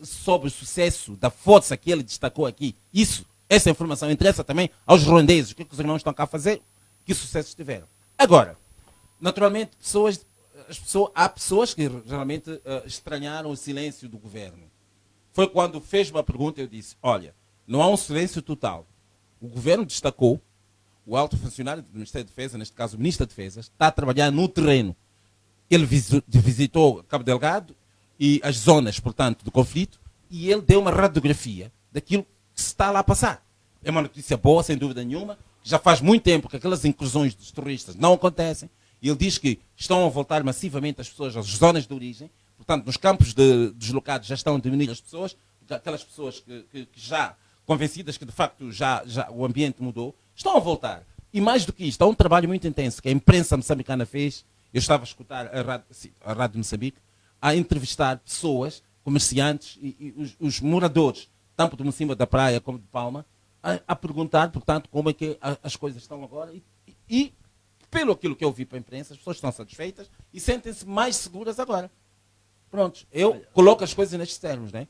sobre o sucesso da força que ele destacou aqui. Essa informação interessa também aos ruandeses, o que os irmãos estão cá a fazer, que sucessos tiveram. Agora, naturalmente, há pessoas que geralmente estranharam o silêncio do governo. Foi quando fez uma pergunta, eu disse, olha, não há um silêncio total. O governo destacou, o alto funcionário do Ministério da Defesa, neste caso o Ministro da Defesa, está a trabalhar no terreno. Ele visitou Cabo Delgado e as zonas, portanto, do conflito, e ele deu uma radiografia daquilo que se está lá a passar. É uma notícia boa, sem dúvida nenhuma. Já faz muito tempo que aquelas incursões dos terroristas não acontecem. Ele diz que estão a voltar massivamente as pessoas às zonas de origem. Portanto, nos campos deslocados já estão a diminuir as pessoas. Aquelas pessoas que já convencidas que, de facto, já o ambiente mudou, estão a voltar. E mais do que isto, há um trabalho muito intenso que a imprensa moçambicana fez. Eu estava a escutar a Rádio de Moçambique, a entrevistar pessoas, comerciantes e os moradores, tanto de Mocimba da Praia como de Palma, a perguntar, portanto, como é que as coisas estão agora e pelo aquilo que eu vi para a imprensa, as pessoas estão satisfeitas e sentem-se mais seguras agora. Pronto, eu coloco as coisas nestes termos, né?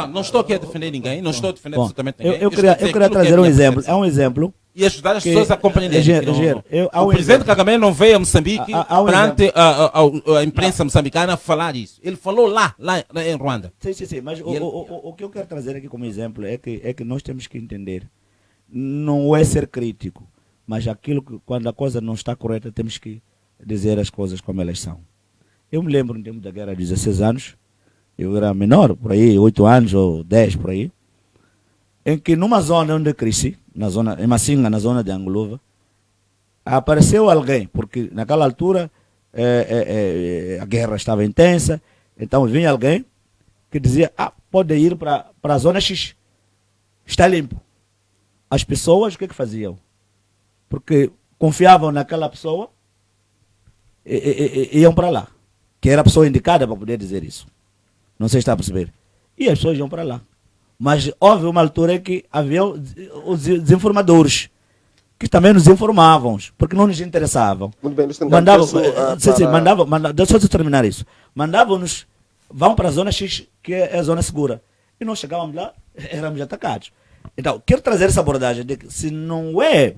Não estou aqui a defender ninguém, não estou a defender absolutamente ninguém. Eu queria trazer um exemplo. É um exemplo. E ajudar as pessoas a compreenderem. O presidente exemplo. Kagame não veio a Moçambique perante a imprensa moçambicana falar isso. Ele falou lá em Ruanda. Sim. Mas o que eu quero trazer aqui como exemplo é que nós temos que entender. não é ser crítico, mas aquilo que, quando a coisa não está correta, temos que dizer as coisas como elas são. Eu me lembro no tempo da guerra, 16 anos, eu era menor, por aí, 8 anos ou 10 por aí, em que numa zona onde eu cresci, em Massinga, na zona de Angolova, apareceu alguém, porque naquela altura a guerra estava intensa, então vinha alguém que dizia, pode ir para a zona X, está limpo. As pessoas o que faziam? Porque confiavam naquela pessoa e iam para lá, que era a pessoa indicada para poder dizer isso. Não sei se está a perceber. E as pessoas iam para lá. Mas houve uma altura em que havia os desinformadores, que também nos informavam, porque não nos interessavam. Muito bem, mandavam, deixa eu terminar isso. Mandavam-nos, vão para a zona X, que é a zona segura. E nós chegávamos lá, éramos atacados. Então, quero trazer essa abordagem de que se não é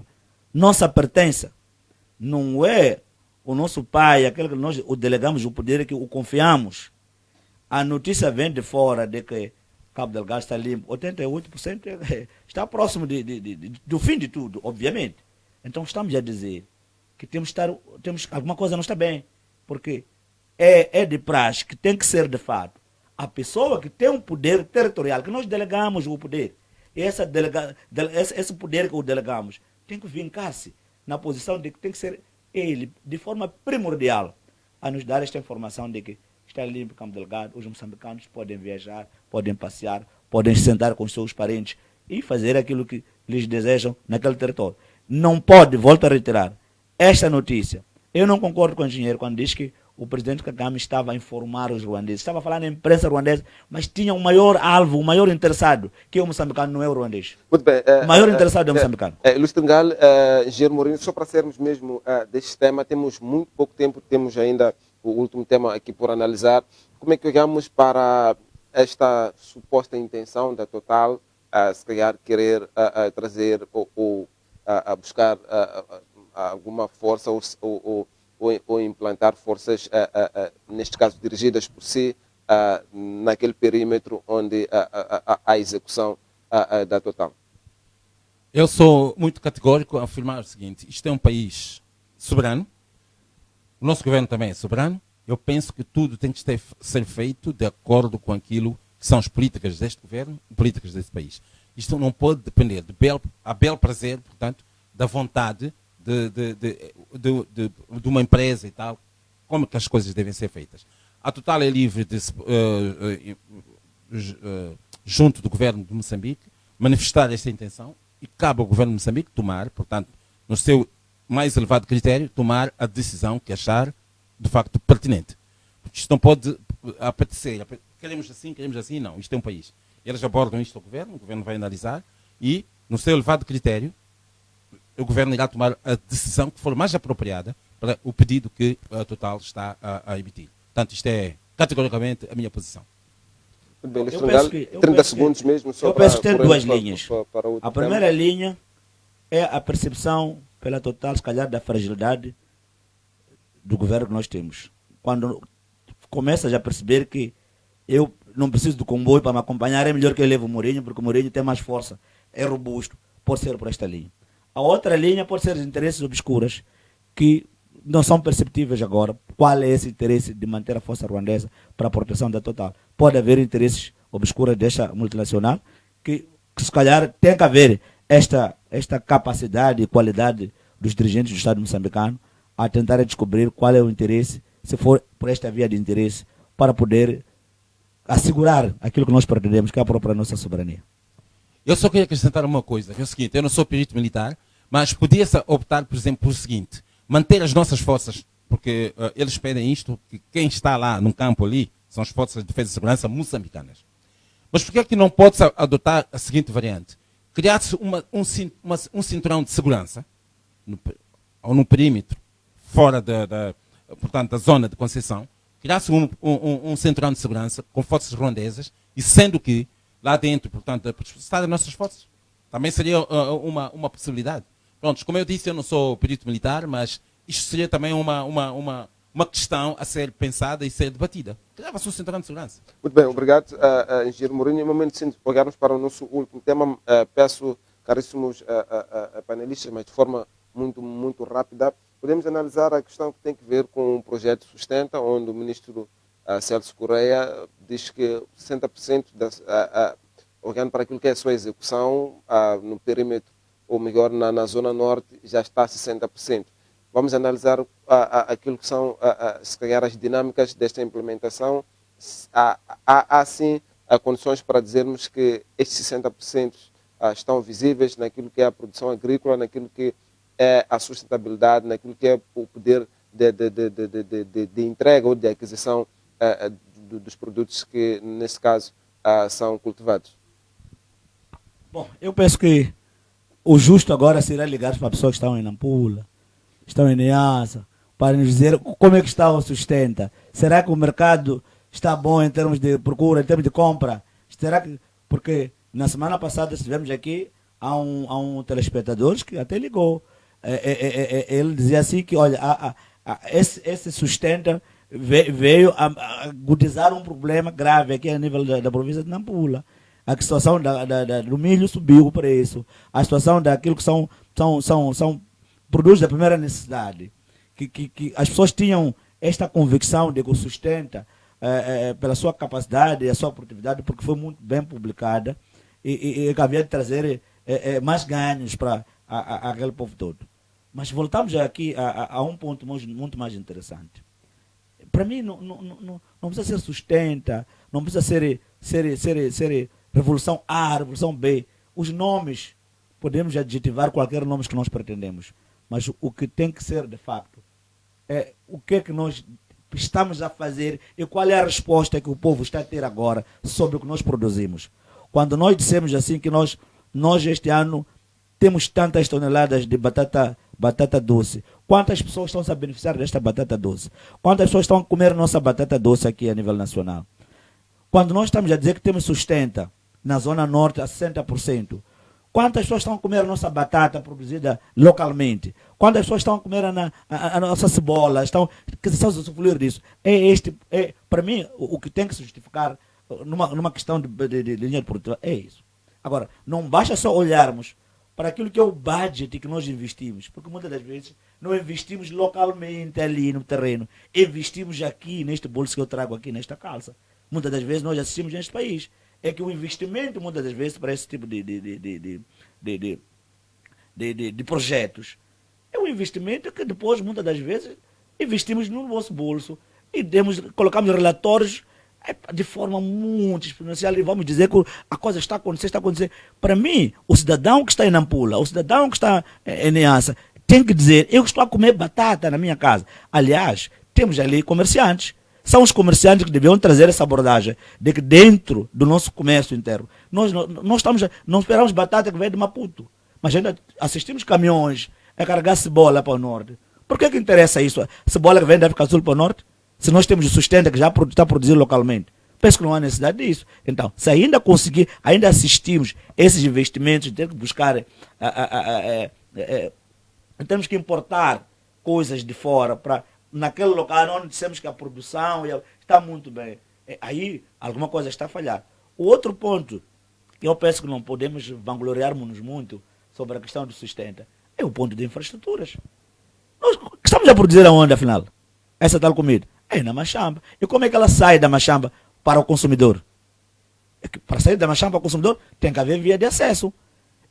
nossa pertença, não é o nosso pai, aquele que nós o delegamos o poder, que o confiamos, a notícia vem de fora de que Cabo Delgado está limpo, 88% está próximo do fim de tudo, obviamente. Então estamos a dizer que alguma coisa não está bem, porque é de praxe que tem que ser de fato a pessoa que tem um poder territorial, que nós delegamos o poder, e esse poder que o delegamos tem que vincar-se na posição de que tem que ser ele, de forma primordial, a nos dar esta informação de que está limpo Cabo Delgado, os moçambicanos podem viajar, podem passear, podem se sentar com os seus parentes e fazer aquilo que lhes desejam naquele território. Não pode, volto a reiterar, esta notícia. Eu não concordo com o engenheiro quando diz que o presidente Kagame estava a informar os ruandeses, estava a falar na imprensa ruandesa, mas tinha um maior alvo, um maior interessado, que é o moçambicano, não é o ruandês. Muito bem. O maior interessado é o moçambicano. Luís Tringal, engenheiro Mourinho, só para sermos mesmo deste tema, temos muito pouco tempo, temos ainda o último tema aqui por analisar. Como é que olhamos para esta suposta intenção da Total, se calhar querer trazer ou buscar alguma força ou implantar forças, neste caso dirigidas por si, naquele perímetro onde há execução da Total? Eu sou muito categórico a afirmar o seguinte: isto é um país soberano, o nosso governo também é soberano. Eu penso que tudo tem que ser feito de acordo com aquilo que são as políticas deste governo e políticas deste país. Isto não pode depender a bel prazer, portanto, da vontade de uma empresa e tal, como que as coisas devem ser feitas. A Total é livre de, junto do governo de Moçambique, manifestar esta intenção e cabe ao governo de Moçambique tomar, portanto, no seu mais elevado critério, tomar a decisão que achar de facto pertinente. Porque isto não pode apetecer, queremos assim, não. Isto é um país. Eles abordam isto ao governo, o governo vai analisar e, no seu elevado critério, o governo irá tomar a decisão que for mais apropriada para o pedido que a Total está a emitir. Portanto, isto é categoricamente a minha posição. Bem, Luís Tringal, 30 segundos mesmo. Só eu penso que tem duas linhas. Para a primeira linha é a percepção pela Total, se calhar, da fragilidade do governo que nós temos. Quando começas a perceber que eu não preciso do comboio para me acompanhar, é melhor que eu leve o Mourinho, porque o Mourinho tem mais força, é robusto, pode ser por esta linha. A outra linha pode ser os interesses obscuros, que não são perceptíveis agora. Qual é esse interesse de manter a força ruandesa para a proteção da Total? Pode haver interesses obscuros desta multinacional, que se calhar tem que haver esta capacidade e qualidade dos dirigentes do Estado moçambicano a tentar descobrir qual é o interesse, se for por esta via de interesse, para poder assegurar aquilo que nós pretendemos, que é a própria nossa soberania. Eu só queria acrescentar uma coisa, que é o seguinte: eu não sou perito militar, mas podia-se optar, por exemplo, por o seguinte: manter as nossas forças, porque eles pedem isto, que quem está lá no campo ali são as forças de defesa e segurança moçambicanas. Mas por que é que não pode-se adotar a seguinte variante? Criar-se um cinturão de segurança, no perímetro, fora portanto, da zona de concessão, criar-se um cinturão de segurança com forças ruandesas, e sendo que lá dentro, portanto, está as nossas forças. Também seria uma possibilidade. Pronto, como eu disse, eu não sou perito militar, mas isto seria também uma questão a ser pensada e ser debatida. Criava-se um cinturão de segurança. Muito bem, obrigado, engenheiro Mourinho. No momento de olharmos para o nosso último tema, peço caríssimos panelistas, mas de forma muito rápida, podemos analisar a questão que tem que ver com o projeto Sustenta, onde o ministro Celso Correia diz que 60% olhando para aquilo que é a sua execução no perímetro, ou melhor, na Zona Norte, já está a 60%. Vamos analisar aquilo que são, se calhar, as dinâmicas desta implementação. Há sim, condições para dizermos que estes 60% estão visíveis naquilo que é a produção agrícola, naquilo que é a sustentabilidade, naquilo que é o poder de entrega ou de aquisição dos produtos que, nesse caso, são cultivados. Bom, eu penso que o justo agora será ligar para pessoas que estão em Nampula, estão em Niassa, para nos dizer como é que está o Sustenta. Será que o mercado está bom em termos de procura, em termos de compra? Será que... Porque na semana passada estivemos aqui, há um telespectador que até ligou. Ele dizia assim que, olha, esse Sustenta veio a agudizar um problema grave aqui a nível da província de Nampula. A situação do milho subiu o preço. A situação daquilo que são produtos da primeira necessidade. Que as pessoas tinham esta convicção de que o Sustenta, pela sua capacidade e a sua produtividade, porque foi muito bem publicada, e que havia de trazer mais ganhos para aquele povo todo. Mas voltamos aqui a um ponto muito mais interessante. Para mim, não precisa ser Sustenta, não precisa ser Revolução A, Revolução B. Os nomes, podemos adjetivar qualquer nome que nós pretendemos, mas o que tem que ser, de facto, é o que é que nós estamos a fazer e qual é a resposta que o povo está a ter agora sobre o que nós produzimos. Quando nós dissemos assim que nós este ano temos tantas toneladas de batata doce, quantas pessoas estão a beneficiar desta batata doce? Quantas pessoas estão a comer nossa batata doce aqui a nível nacional? Quando nós estamos a dizer que temos Sustenta na Zona Norte a 60%, quantas pessoas estão a comer a nossa batata produzida localmente? Quantas pessoas estão a comer a nossa cebola? Estão a usufruir disso? Para mim, o que tem que se justificar numa questão de linha de produção é isso. Agora, não basta só olharmos para aquilo que é o budget que nós investimos, porque muitas das vezes não investimos localmente ali no terreno, investimos aqui neste bolso que eu trago aqui nesta calça. Muitas das vezes nós assistimos neste país. É que o investimento, muitas das vezes, para esse tipo de projetos, é um investimento que depois, muitas das vezes, investimos no nosso bolso e colocamos relatórios de forma muito exponencial e vamos dizer que a coisa está acontecendo. Para mim, o cidadão que está em Nampula, o cidadão que está em Niassa, tem que dizer, eu estou a comer batata na minha casa. Aliás, temos ali comerciantes. São os comerciantes que deviam trazer essa abordagem de que dentro do nosso comércio interno, nós não esperamos batata que vem de Maputo, mas ainda assistimos caminhões a carregar cebola para o norte. Por que interessa isso? A cebola que vem da África do Sul para o norte? Se nós temos o Sustenta que já está produzido localmente. Penso que não há necessidade disso. Então, se ainda assistimos esses investimentos, temos que buscar, temos que importar coisas de fora para naquele local onde dissemos que a produção está muito bem. Aí alguma coisa está a falhar. O outro ponto, que eu penso que não podemos vangloriarmos muito sobre a questão do Sustenta, é o ponto de infraestruturas. Nós estamos a produzir aonde, afinal? Essa tal comida? É na Machamba. E como é que ela sai da Machamba para o consumidor? Para sair da Machamba para o consumidor, tem que haver via de acesso.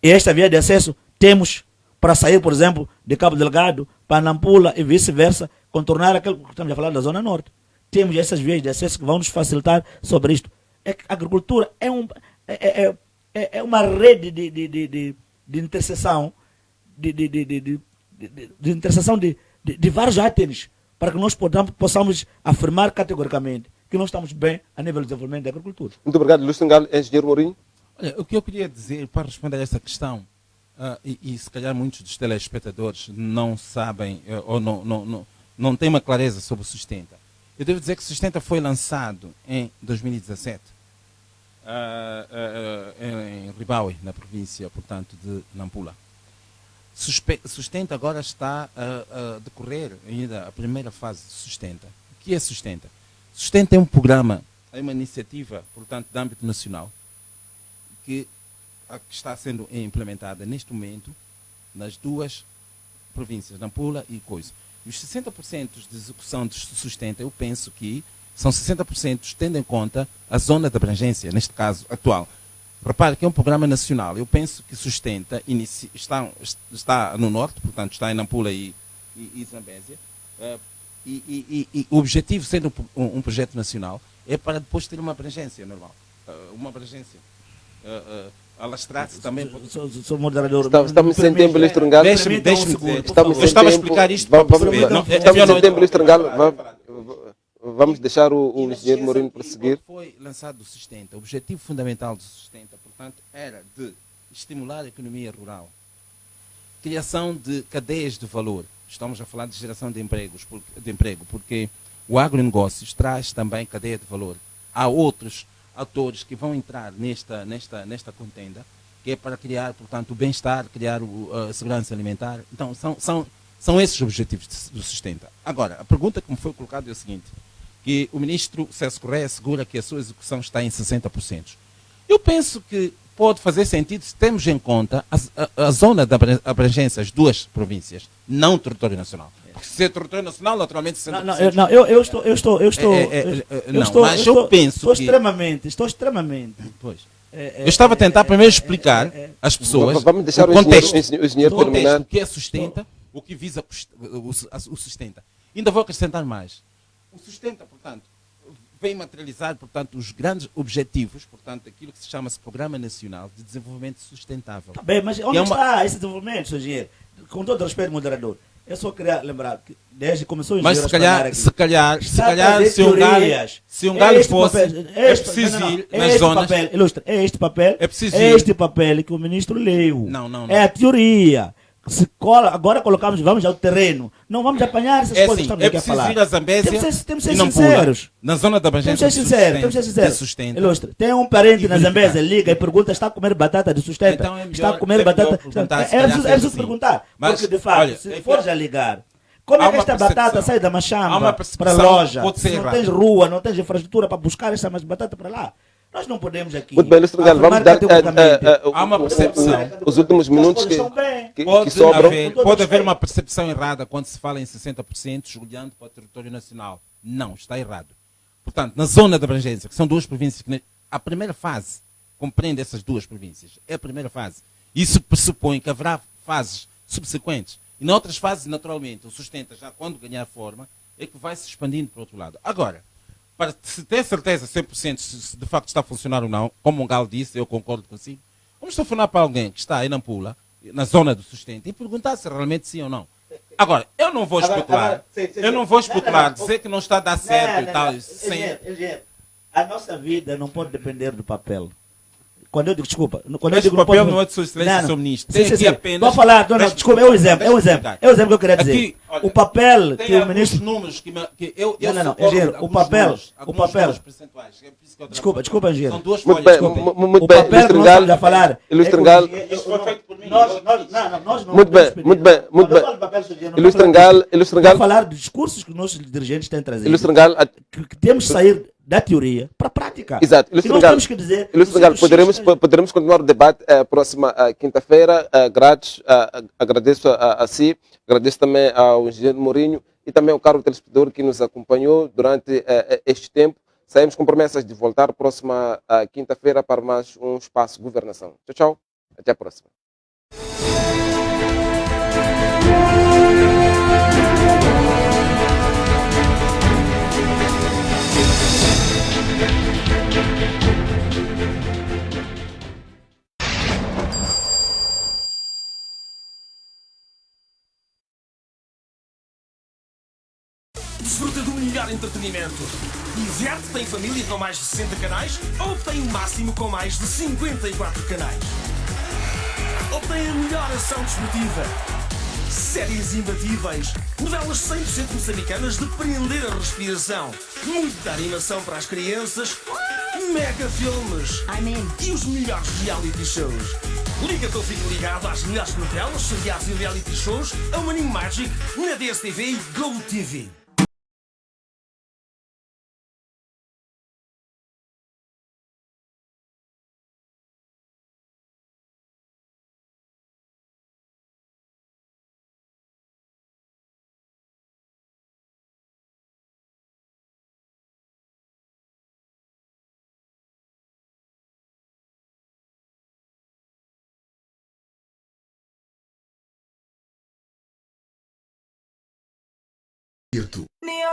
E esta via de acesso temos para sair, por exemplo, de Cabo Delgado para Nampula e vice-versa, contornar aquilo que estamos a falar da Zona Norte. Temos essas vias de acesso que vão nos facilitar sobre isto. A agricultura é uma rede de interseção, de interseção de vários itens, para que nós possamos afirmar categoricamente que nós estamos bem a nível de desenvolvimento da agricultura. Muito obrigado, Luís Singal. Engenheiro Mourinho. Olha, o que eu queria dizer para responder a essa questão, e se calhar muitos dos telespectadores não sabem ou não têm uma clareza sobre o Sustenta. Eu devo dizer que o Sustenta foi lançado em 2017 em Ribaue, na província, portanto, de Nampula. Sustenta agora está a decorrer ainda a primeira fase de Sustenta. O que é Sustenta? Sustenta é um programa, é uma iniciativa, portanto, de âmbito nacional, que a que está sendo implementada neste momento nas duas províncias, Nampula e Coisa. E os 60% de execução de sustenta, eu penso que são 60% tendo em conta a zona de abrangência, neste caso atual. Repare que é um programa nacional. Eu penso que sustenta, está no norte, portanto está em Nampula e Zambésia. E o objetivo, sendo um projeto nacional, é para depois ter uma abrangência normal. Uma abrangência. Alastrar-se também. Sou moderador. Estamos sem tempo, Luís Trongal. Deixe-me dizer. Estamos Eu estava a explicar isto para perceber. Estamos sem tempo, Luís Trongal. Vamos deixar o engenheiro Mourinho prosseguir. Foi lançado o Sustenta. O objetivo fundamental do Sustenta, portanto, era de estimular a economia rural. Criação de cadeias de valor. Estamos a falar de geração de emprego, porque o agronegócio traz também cadeia de valor. Há outros atores que vão entrar nesta contenda, que é para criar, portanto, o bem-estar, criar a segurança alimentar. Então, são esses os objetivos do Sustenta. Agora, a pergunta que me foi colocada é o seguinte, que o ministro Celso Correia assegura que a sua execução está em 60%. Eu penso que pode fazer sentido se temos em conta a zona de abrangência, as duas províncias, não o território nacional. Porque se é território nacional, naturalmente 60%. Não, eu estou extremamente. Pois. Eu estava a tentar primeiro explicar às pessoas vamos deixar o contexto, o engenheiro terminar. o que é sustenta, o que visa o sustenta. Ainda vou acrescentar mais. O Sustenta, portanto, vem materializar, portanto, os grandes objetivos, portanto, aquilo que se chama-se Programa Nacional de Desenvolvimento Sustentável. Tá bem, mas onde está esse desenvolvimento, Sr. Engenheiro? Com todo respeito, moderador, eu só queria lembrar que desde que começou o mas engenheiro se calhar, se um galho fosse, é preciso ir nas zonas. É este papel que o ministro leu. Não. É a teoria. Agora colocamos, vamos ao terreno. Não vamos apanhar essas coisas que estamos aqui a falar. É preciso ir a Zambésia temos que ser e Nampula, sinceros. na zona da abrangência Temos que ser sinceros. Sustenta. Ilustre. Tem um parente na Zambésia, liga e pergunta, está a comer batata de sustenta? Então é melhor, está a comer batata? É preciso perguntar. Mas, porque, de fato, olha, se fores a ligar, como é que esta batata sai da machamba para a loja? Se não tens rua, não tens infraestrutura para buscar essa batata para lá. Nós não podemos aqui. Muito bem, Luís Trongal, vamos dar há uma percepção. Os últimos minutos que sobram. Pode haver uma percepção errada quando se fala em 60% olhando para o território nacional. Não, está errado. Portanto, na zona de abrangência, que são duas províncias, a primeira fase compreende essas duas províncias. É a primeira fase. Isso pressupõe que haverá fases subsequentes. E em outras fases, naturalmente, o Sustenta, já quando ganhar forma, é que vai se expandindo para o outro lado. Agora, para se ter certeza 100% se de facto está a funcionar ou não, como o Galo disse, eu concordo consigo, vamos telefonar para alguém que está aí na Nampula, na zona do Sustento, e perguntar se realmente sim ou não. Agora, eu não vou especular, dizer que não está a dar certo e tal. A nossa vida não pode depender do papel. Quando eu digo, desculpa, quando eu digo o papel não é de sua excelência, Sr. Ministro. Tem aqui apenas... Vou falar, desculpa, é um exemplo que eu queria dizer. Aqui, olha, o papel que o ministro... números que eu não, engenheiro, o papel... Desculpa, engenheiro. São duas folhas. O papel que nós estamos a falar... Luís Trongal... Isso foi feito por mim. Nós não... Muito bem. Luís Trongal... Vou falar dos discursos que os nossos dirigentes têm trazido. Luís Trongal... Que temos que sair da teoria para a prática. Exato. E nós temos que dizer... Luís Trongal, poderemos continuar o debate próxima quinta-feira. Agradeço a si, agradeço também ao engenheiro Mourinho e também ao caro telespectador que nos acompanhou durante este tempo. Saímos com promessas de voltar próxima quinta-feira para mais um Espaço Governação. Tchau, tchau. Até a próxima. Desfruta do melhor entretenimento. Diverte-te em família com mais de 60 canais ou tem o máximo com mais de 54 canais. Obtém a melhor ação desportiva. Séries imbatíveis. Novelas 100% moçambicanas de prender a respiração. Muita animação para as crianças. Mega filmes. E os melhores reality shows. Liga-te ou fique ligado às melhores novelas, seriados e reality shows a Maninho Magic na DSTV e GoTV. Neo